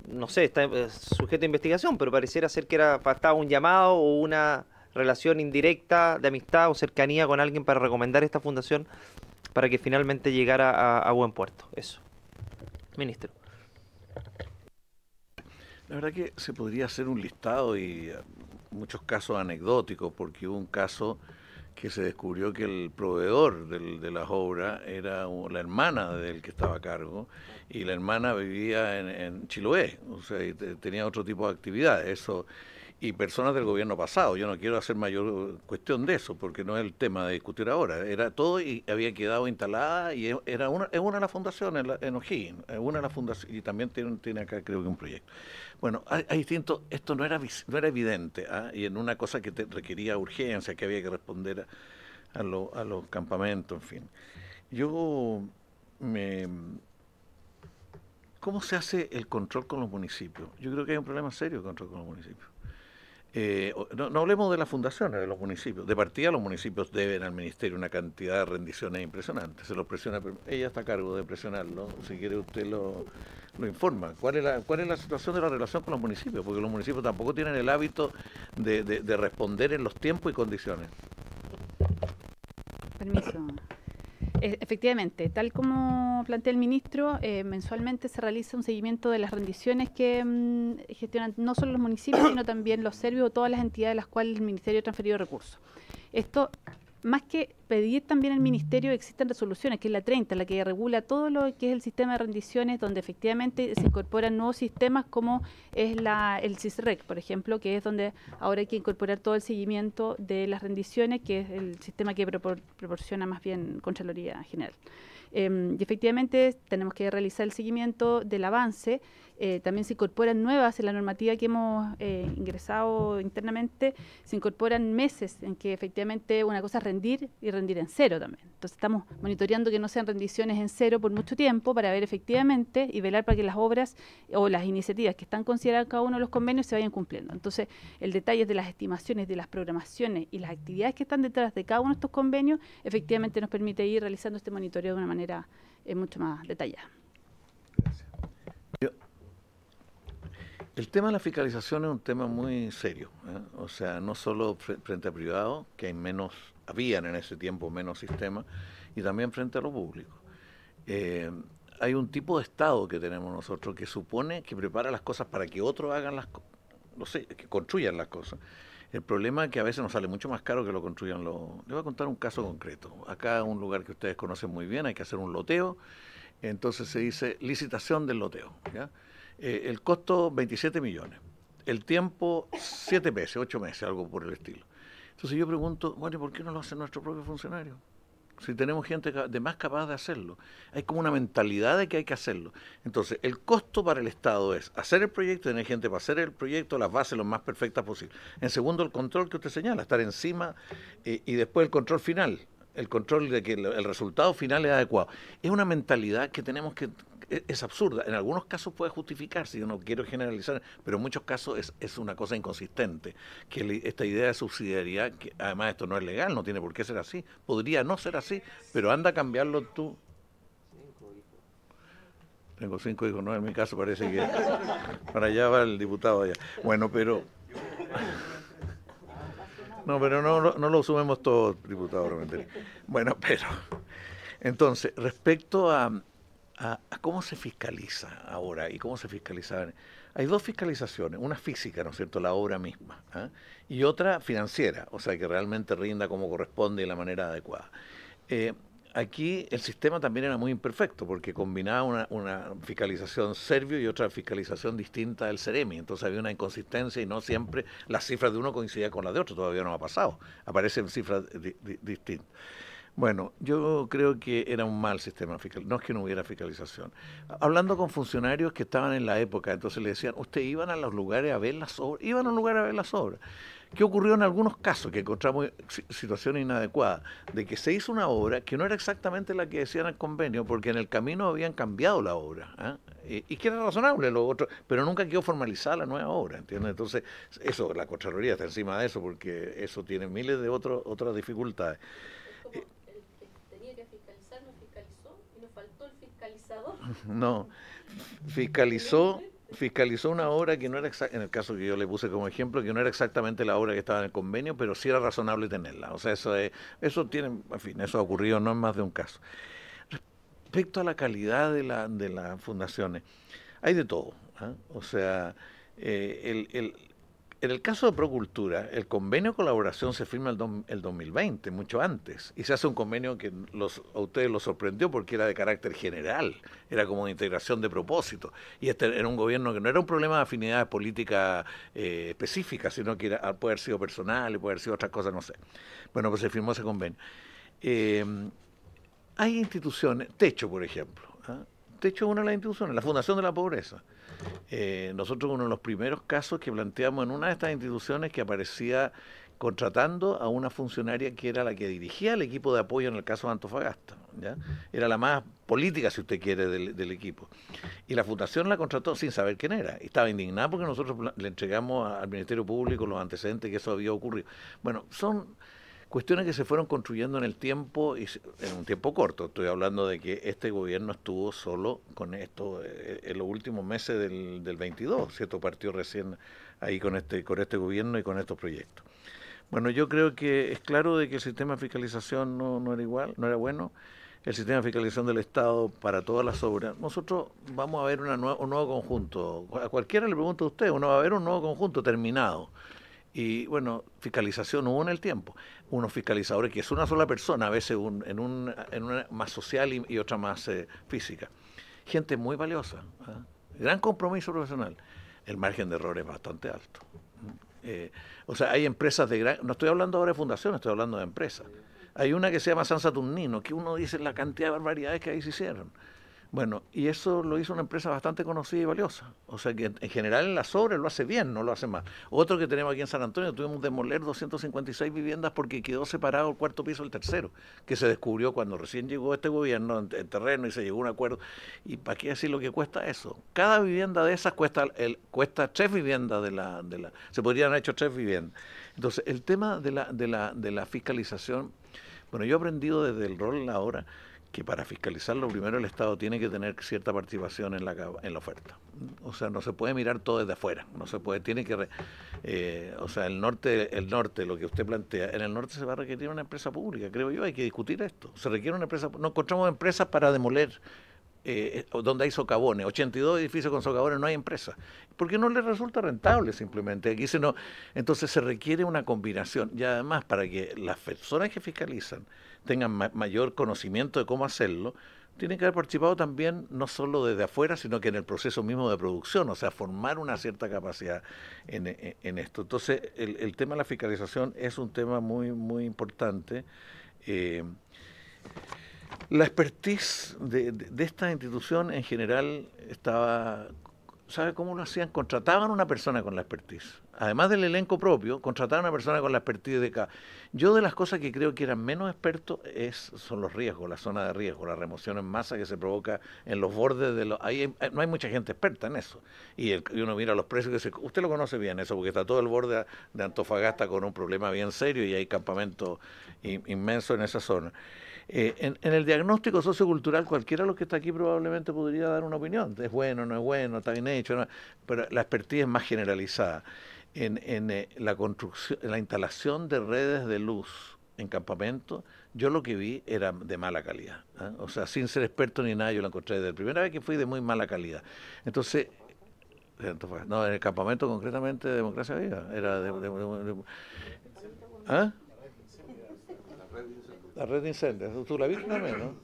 no sé, está sujeto a investigación, pero pareciera ser que faltaba un llamado o una relación indirecta de amistad o cercanía con alguien para recomendar esta fundación para que finalmente llegara a buen puerto. Eso. Ministro. La verdad que se podría hacer un listado y muchos casos anecdóticos, porque hubo un caso que se descubrió que el proveedor de las obras era la hermana del que estaba a cargo, y la hermana vivía en Chiloé, o sea, y tenía otro tipo de actividades. Eso, y personas del gobierno pasado. Yo no quiero hacer mayor cuestión de eso, porque no es el tema de discutir ahora. Era todo y había quedado instalada y es una de las fundaciones en O'Higgins, es una de las fundaciones, y también tiene acá creo que un proyecto. Bueno, hay distintos, esto no era evidente, y en una cosa que requería urgencia, que había que responder a los campamentos, en fin. ¿Cómo se hace el control con los municipios? Yo creo que hay un problema serio de control con los municipios. No hablemos de las fundaciones, de los municipios. De partida, los municipios deben al Ministerio una cantidad de rendiciones impresionantes. Se los presiona, ella está a cargo de presionarlo. Si quiere, usted lo informa. ¿Cuál es la situación de la relación con los municipios? Porque los municipios tampoco tienen el hábito de responder en los tiempos y condiciones. Permiso. Efectivamente, tal como plantea el ministro, mensualmente se realiza un seguimiento de las rendiciones que gestionan no solo los municipios, sino también los servicios o todas las entidades a las cuales el ministerio ha transferido recursos. Esto, más que pedir también al ministerio, existen resoluciones, que es la 30, la que regula todo lo que es el sistema de rendiciones, donde efectivamente se incorporan nuevos sistemas como es el CISREC, por ejemplo, que es donde ahora hay que incorporar todo el seguimiento de las rendiciones, que es el sistema que proporciona más bien Contraloría General. Y efectivamente tenemos que realizar el seguimiento del avance. También se incorporan nuevas en la normativa que hemos ingresado internamente, se incorporan meses en que efectivamente una cosa es rendir y rendir en cero también. Entonces estamos monitoreando que no sean rendiciones en cero por mucho tiempo para ver efectivamente y velar para que las obras o las iniciativas que están consideradas en cada uno de los convenios se vayan cumpliendo. Entonces el detalle de las estimaciones, de las programaciones y las actividades que están detrás de cada uno de estos convenios efectivamente nos permite ir realizando este monitoreo de una manera mucho más detallada. El tema de la fiscalización es un tema muy serio, o sea, no solo frente a privados, que habían en ese tiempo menos sistemas, y también frente a lo público. Hay un tipo de Estado que tenemos nosotros que supone que prepara las cosas para que otros hagan que construyan las cosas. El problema es que a veces nos sale mucho más caro que lo construyan Les voy a contar un caso concreto. Acá, un lugar que ustedes conocen muy bien, hay que hacer un loteo, entonces se dice licitación del loteo, ¿ya? El costo 27 millones, el tiempo 7 meses, 8 meses, algo por el estilo. Entonces yo pregunto, bueno, ¿y por qué no lo hacen nuestros propios funcionarios? Si tenemos gente de más capaz de hacerlo. Hay como una mentalidad de que hay que hacerlo. Entonces, el costo para el Estado es hacer el proyecto, tener gente para hacer el proyecto, las bases lo más perfectas posible. En segundo, el control que usted señala, estar encima, y después el control final, el control de que el resultado final es adecuado. Es una mentalidad que tenemos que... Es absurda. En algunos casos puede justificarse, yo no quiero generalizar, pero en muchos casos es una cosa inconsistente. Que esta idea de subsidiariedad, que además esto no es legal, no tiene por qué ser así, podría no ser así, pero anda a cambiarlo tú. Tengo 5 hijos, no, en mi caso parece que para allá va el diputado allá. Bueno, pero... No, pero no lo sumemos todos, diputado. Bueno, pero... Entonces, respecto a cómo se fiscaliza ahora y cómo se fiscalizaban. Hay dos fiscalizaciones, una física, ¿no es cierto?, la obra misma, y otra financiera, o sea, que realmente rinda como corresponde y de la manera adecuada. Aquí el sistema también era muy imperfecto porque combinaba una fiscalización Servio y otra fiscalización distinta del Ceremi, entonces había una inconsistencia y no siempre las cifras de uno coincidían con las de otro, todavía no ha pasado, aparecen cifras distintas. Bueno, yo creo que era un mal sistema fiscal, no es que no hubiera fiscalización. Hablando con funcionarios que estaban en la época, entonces le decían, ¿ustedes iban a los lugares a ver las obras? Iban a un lugar a ver las obras. ¿Qué ocurrió en algunos casos? Que encontramos situaciones inadecuadas, de que se hizo una obra que no era exactamente la que decían el convenio, porque en el camino habían cambiado la obra, y que era razonable lo otro, pero nunca quedó formalizada la nueva obra, ¿entiendes? Entonces, eso, la Contraloría está encima de eso, porque eso tiene miles de otras dificultades. No, fiscalizó una obra que no era en el caso que yo le puse como ejemplo, que no era exactamente la obra que estaba en el convenio, pero sí era razonable tenerla. O sea, eso tiene, en fin, eso ha ocurrido no en más de un caso. Respecto a la calidad de las fundaciones, hay de todo, O sea, en el caso de Procultura, el convenio de colaboración se firma el 2020, mucho antes, y se hace un convenio que a ustedes los sorprendió porque era de carácter general, era como de integración de propósito, y este era un gobierno que no era un problema de afinidades políticas específicas, sino que puede haber sido personal y puede haber sido otras cosas, no sé. Bueno, pues se firmó ese convenio. Hay instituciones, Techo, por ejemplo, Techo es una de las instituciones, la Fundación de la Pobreza. Nosotros uno de los primeros casos que planteamos en una de estas instituciones que aparecía contratando a una funcionaria que era la que dirigía el equipo de apoyo en el caso de Antofagasta, ¿ya? Era la más política, si usted quiere, del equipo. Y la fundación la contrató sin saber quién era. Y estaba indignada porque nosotros le entregamos al Ministerio Público los antecedentes que eso había ocurrido. Bueno, son cuestiones que se fueron construyendo en el tiempo, y en un tiempo corto. Estoy hablando de que este gobierno estuvo solo con esto en los últimos meses del 22, ¿cierto? Partió recién ahí con este gobierno y con estos proyectos. Bueno, yo creo que es claro de que el sistema de fiscalización no era igual, no era bueno. El sistema de fiscalización del Estado para todas las obras. Nosotros vamos a ver un nuevo conjunto. A cualquiera le pregunto a usted, uno va a ver un nuevo conjunto terminado. Y bueno, fiscalización hubo en el tiempo. Unos fiscalizadores que es una sola persona, a veces en una más social y otra más física. Gente muy valiosa, gran compromiso profesional. El margen de error es bastante alto. O sea, hay empresas de gran... No estoy hablando ahora de fundaciones, estoy hablando de empresas. Hay una que se llama San Saturnino, que uno dice la cantidad de barbaridades que ahí se hicieron. Bueno, y eso lo hizo una empresa bastante conocida y valiosa. O sea que en general en las obras lo hace bien, no lo hace mal. Otro que tenemos aquí en San Antonio, tuvimos que demoler 256 viviendas porque quedó separado el cuarto piso del tercero, que se descubrió cuando recién llegó este gobierno en terreno y se llegó a un acuerdo. ¿Y para qué decir lo que cuesta eso? Cada vivienda de esas cuesta 3 viviendas se podrían haber hecho 3 viviendas. Entonces, el tema de la fiscalización, bueno, yo he aprendido desde el rol ahora que para fiscalizarlo primero el Estado tiene que tener cierta participación en la oferta. O sea, no se puede mirar todo desde afuera, no se puede, tiene que, o sea, el norte, lo que usted plantea, en el norte se va a requerir una empresa pública, creo yo, hay que discutir esto. Se requiere una empresa, no encontramos empresas para demoler donde hay socavones, 82 edificios con socavones, no hay empresa, porque no les resulta rentable simplemente. Aquí entonces se requiere una combinación, y además para que las personas que fiscalizan tengan mayor conocimiento de cómo hacerlo, tienen que haber participado también no solo desde afuera, sino que en el proceso mismo de producción, o sea, formar una cierta capacidad en esto. Entonces, el tema de la fiscalización es un tema muy, muy importante. La expertise de esta institución en general estaba, ¿sabe cómo lo hacían? Contrataban a una persona con la expertise. Además del elenco propio, contrataban a una persona con la expertise de cada. Yo de las cosas que creo que eran menos expertos son los riesgos, la zona de riesgo, la remoción en masa que se provoca en los bordes de los... no hay mucha gente experta en eso. Y uno mira los precios que usted lo conoce bien eso, porque está todo el borde de Antofagasta con un problema bien serio y hay campamentos inmensos en esa zona. En el diagnóstico sociocultural, cualquiera de los que está aquí probablemente podría dar una opinión. Es bueno, no es bueno, está bien hecho, no, pero la expertise es más generalizada. En la construcción, en la instalación de redes de luz en campamento, yo lo que vi era de mala calidad. O sea, sin ser experto ni nada, yo lo encontré desde la primera vez que fui de muy mala calidad. Entonces, no, en el campamento concretamente de Democracia Viva, era ¿ah? La red de incendios, tú la viste también, ¿no?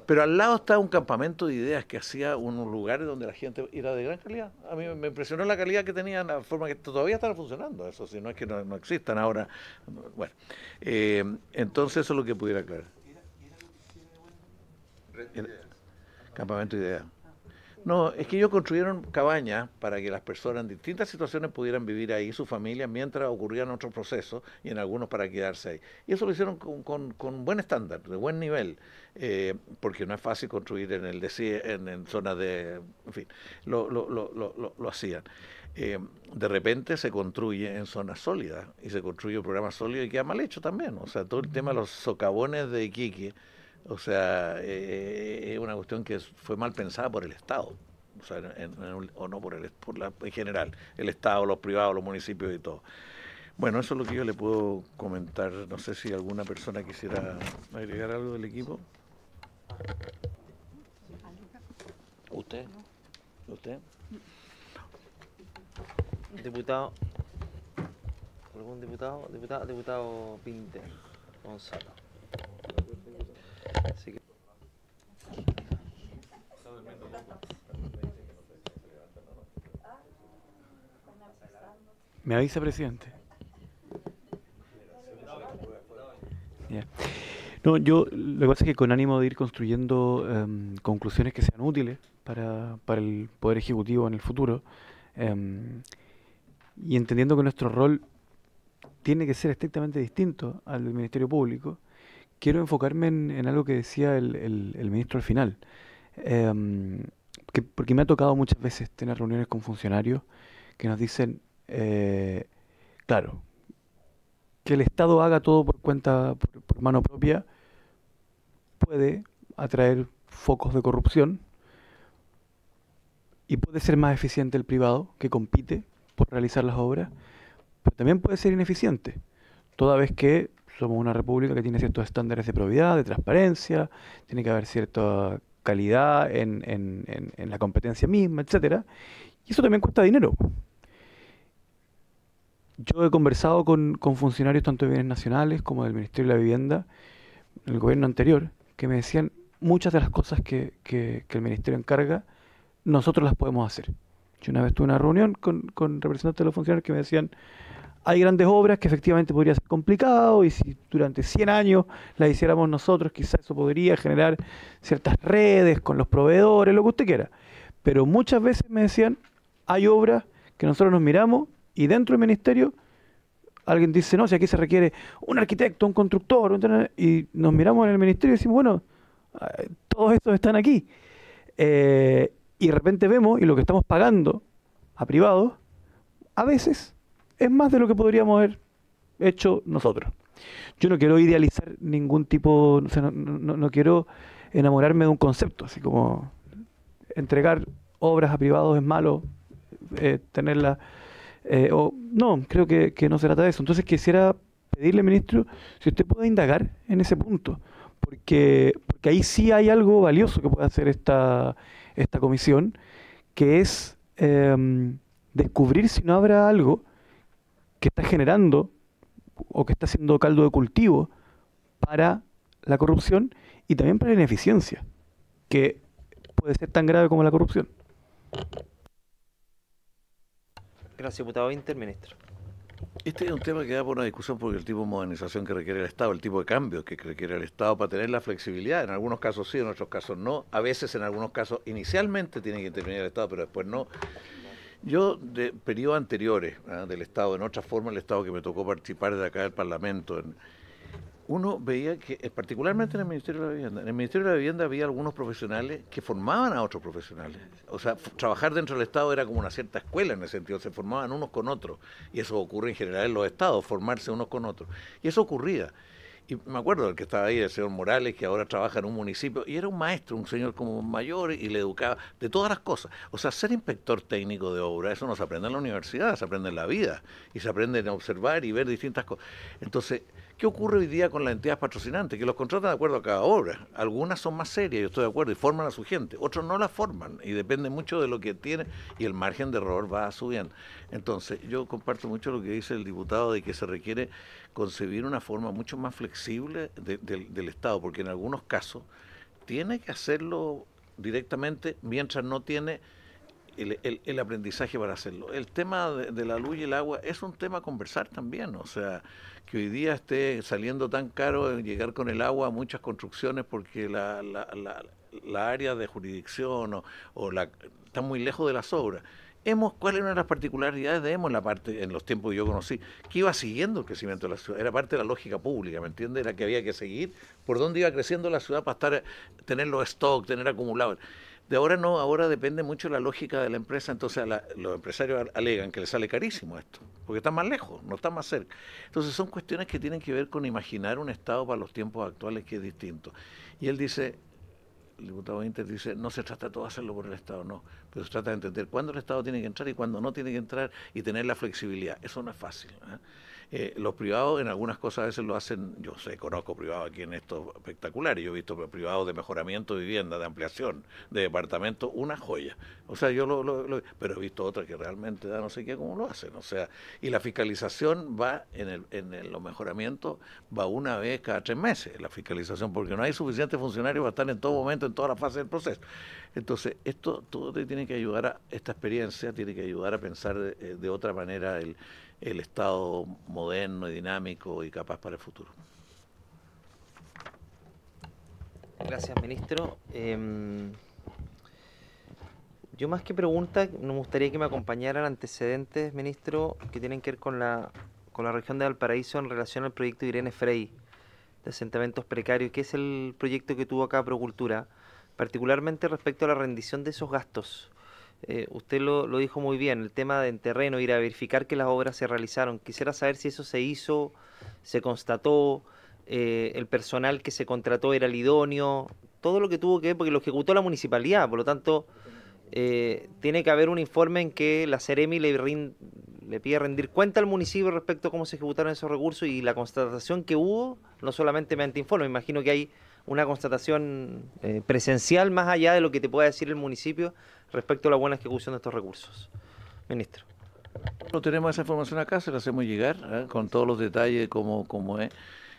Pero al lado está un campamento de ideas que hacía unos lugares donde la gente era de gran calidad. A mí me impresionó la calidad que tenían, la forma que todavía están funcionando, eso, si no es que no existan ahora. Bueno, entonces eso es lo que pudiera aclarar. Campamento de ideas. No, es que ellos construyeron cabañas para que las personas en distintas situaciones pudieran vivir ahí, sus familias, mientras ocurrían otros procesos, y en algunos para quedarse ahí. Y eso lo hicieron con buen estándar, de buen nivel, porque no es fácil construir en el en zonas de... En fin, lo hacían. De repente se construye en zonas sólidas, y se construye un programa sólido y queda mal hecho también. O sea, todo el tema de los socavones de Iquique, o sea, es una cuestión que fue mal pensada por el Estado, o sea, o no en general, el Estado, los privados, los municipios y todo. Bueno, eso es lo que yo le puedo comentar. No sé si alguna persona quisiera agregar algo del equipo. ¿Usted? Diputado. ¿Algún diputado? Diputado Pinter, Gonzalo. Así que... ¿Me avisa, presidente? Yeah. No, lo que pasa es que con ánimo de ir construyendo conclusiones que sean útiles para el Poder Ejecutivo en el futuro, y entendiendo que nuestro rol tiene que ser estrictamente distinto al del Ministerio Público, quiero enfocarme en algo que decía el ministro al final. Porque me ha tocado muchas veces tener reuniones con funcionarios que nos dicen, claro, que el Estado haga todo por cuenta, por mano propia, puede atraer focos de corrupción y puede ser más eficiente el privado que compite por realizar las obras, pero también puede ser ineficiente, toda vez que somos una república que tiene ciertos estándares de probidad, de transparencia, tiene que haber cierta calidad en la competencia misma, etcétera, y eso también cuesta dinero. Yo he conversado con funcionarios tanto de bienes nacionales como del Ministerio de la Vivienda, en el gobierno anterior, que me decían muchas de las cosas que el Ministerio encarga, nosotros las podemos hacer. Yo una vez tuve una reunión con representantes de los funcionarios que me decían, hay grandes obras que efectivamente podría ser complicado y si durante 100 años las hiciéramos nosotros, quizás eso podría generar ciertas redes con los proveedores, lo que usted quiera. Pero muchas veces me decían, hay obras que nosotros nos miramos y dentro del ministerio alguien dice, no, si aquí se requiere un arquitecto, un constructor, y nos miramos en el ministerio y decimos, bueno, todos estos están aquí. Y de repente vemos, y lo que estamos pagando a privados, a veces es más de lo que podríamos haber hecho nosotros. Yo no quiero idealizar ningún tipo, o sea, no quiero enamorarme de un concepto, así como entregar obras a privados es malo, tenerlas... no, creo que no se trata de eso. Entonces quisiera pedirle, ministro, si usted puede indagar en ese punto, porque ahí sí hay algo valioso que puede hacer esta comisión, que es descubrir si no habrá algo que está generando o que está haciendo caldo de cultivo para la corrupción y también para la ineficiencia, que puede ser tan grave como la corrupción. Gracias, diputado Inter, ministro. Este es un tema que da por una discusión porque el tipo de modernización que requiere el Estado, el tipo de cambios que requiere el Estado para tener la flexibilidad, en algunos casos sí, en otros casos no, a veces en algunos casos inicialmente tiene que intervenir el Estado, pero después no. Yo, de periodos anteriores del Estado, en otra forma el Estado que me tocó participar de acá del Parlamento, uno veía que, particularmente en el Ministerio de la Vivienda, en el Ministerio de la Vivienda había algunos profesionales que formaban a otros profesionales. O sea, trabajar dentro del Estado era como una cierta escuela en ese sentido, se formaban unos con otros. Y eso ocurre en general en los estados, formarse unos con otros. Y eso ocurría. Y me acuerdo del que estaba ahí, el señor Morales, que ahora trabaja en un municipio, y era un maestro, un señor como mayor, y le educaba de todas las cosas. O sea, ser inspector técnico de obra, eso no se aprende en la universidad, se aprende en la vida, y se aprende en observar y ver distintas cosas. Entonces, ¿qué ocurre hoy día con las entidades patrocinantes? Que los contratan de acuerdo a cada obra. Algunas son más serias, yo estoy de acuerdo, y forman a su gente. Otros no la forman, y depende mucho de lo que tienen, y el margen de error va subiendo. Entonces, yo comparto mucho lo que dice el diputado de que se requiere concebir una forma mucho más flexible del Estado, porque en algunos casos tiene que hacerlo directamente mientras no tiene el aprendizaje para hacerlo. El tema de la luz y el agua es un tema a conversar también, o sea, que hoy día esté saliendo tan caro llegar con el agua a muchas construcciones porque la área de jurisdicción está muy lejos de las obras. ¿Cuál era una de las particularidades de Hemos en los tiempos que yo conocí? Que iba siguiendo el crecimiento de la ciudad, era parte de la lógica pública, ¿me entiendes? Era que había que seguir por dónde iba creciendo la ciudad para tener los stocks, tener acumulados. De ahora no, ahora depende mucho de la lógica de la empresa, entonces los empresarios alegan que les sale carísimo esto, porque está más lejos, no está más cerca. Entonces son cuestiones que tienen que ver con imaginar un Estado para los tiempos actuales que es distinto. Y él dice... El diputado Inter dice, no se trata de todo hacerlo por el Estado, no, pero se trata de entender cuándo el Estado tiene que entrar y cuándo no tiene que entrar y tener la flexibilidad. Eso no es fácil, ¿eh? Los privados en algunas cosas a veces lo hacen, yo sé, conozco privados aquí en estos espectaculares, yo he visto privados de mejoramiento de vivienda, de ampliación, de departamento, una joya. O sea, yo pero he visto otras que realmente no sé qué cómo lo hacen. O sea, y la fiscalización va los mejoramientos, va una vez cada 3 meses, la fiscalización, porque no hay suficientes funcionarios para estar en todo momento, en toda la fase del proceso. Entonces, esto todo te tiene que ayudar esta experiencia tiene que ayudar a pensar de otra manera el Estado moderno y dinámico y capaz para el futuro. Gracias, ministro. Yo más que pregunta, me gustaría que me acompañaran antecedentes, ministro, que tienen que ver con la región de Valparaíso en relación al proyecto de Irene Frey, de asentamientos precarios, que es el proyecto que tuvo acá Procultura, particularmente respecto a la rendición de esos gastos. Usted lo dijo muy bien, el tema de en terreno, ir a verificar que las obras se realizaron. Quisiera saber si eso se hizo, se constató, el personal que se contrató era el idóneo, todo lo que tuvo que ver, porque lo ejecutó la municipalidad, por lo tanto, tiene que haber un informe en que la Seremi le pide rendir cuenta al municipio respecto a cómo se ejecutaron esos recursos y la constatación que hubo, no solamente mediante informe, me imagino que hay una constatación presencial más allá de lo que te pueda decir el municipio respecto a la buena ejecución de estos recursos. Ministro. No tenemos esa información acá, se la hacemos llegar con todos los detalles de cómo es.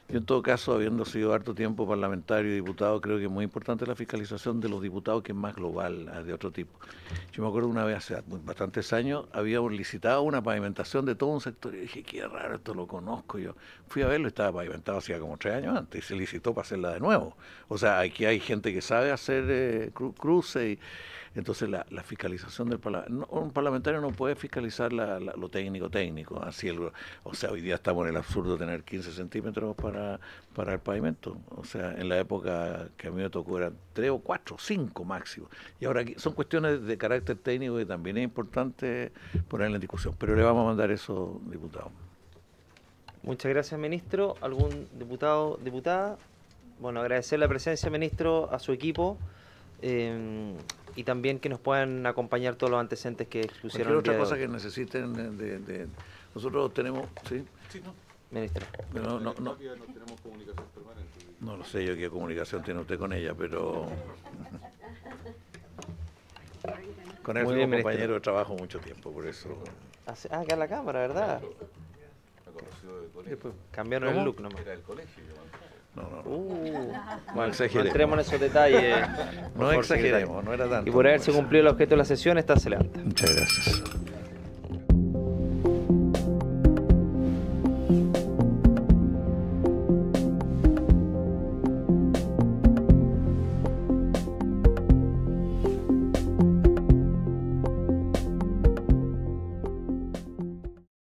Yo en todo caso, habiendo sido harto tiempo parlamentario y diputado, creo que es muy importante la fiscalización de los diputados, que es más global, de otro tipo. Yo me acuerdo una vez, hace bastantes años, habíamos licitado una pavimentación de todo un sector y dije, qué raro, esto lo conozco yo. Fui a verlo, estaba pavimentado hacía como 3 años antes y se licitó para hacerla de nuevo. O sea, aquí hay gente que sabe hacer cruce y... Entonces la fiscalización del parlamentario, un parlamentario no puede fiscalizar lo técnico, así o sea, hoy día estamos en el absurdo de tener 15 centímetros para el pavimento, o sea, en la época que a mí me tocó eran 3 o 4, 5 máximo, y ahora aquí son cuestiones de carácter técnico que también es importante poner en discusión, pero le vamos a mandar eso, diputado. Muchas gracias, ministro. ¿Algún diputado, diputada? Bueno, agradecer la presencia, ministro, a su equipo. Y también que nos puedan acompañar todos los antecedentes que expusieron. Cualquier otra cosa que necesiten nosotros tenemos, ¿sí? Sí, no. Ministro. No tenemos comunicación permanente. No lo sé yo qué comunicación tiene usted con ella, pero con él fui un compañero de trabajo mucho tiempo, por eso. Acá en la cámara, ¿verdad? Cambiaron el look nomás. Era del colegio. Bueno, no entremos en esos detalles. No exageremos, no era tanto. Y por haberse cumplido el objeto de la sesión, está excelente. Muchas gracias.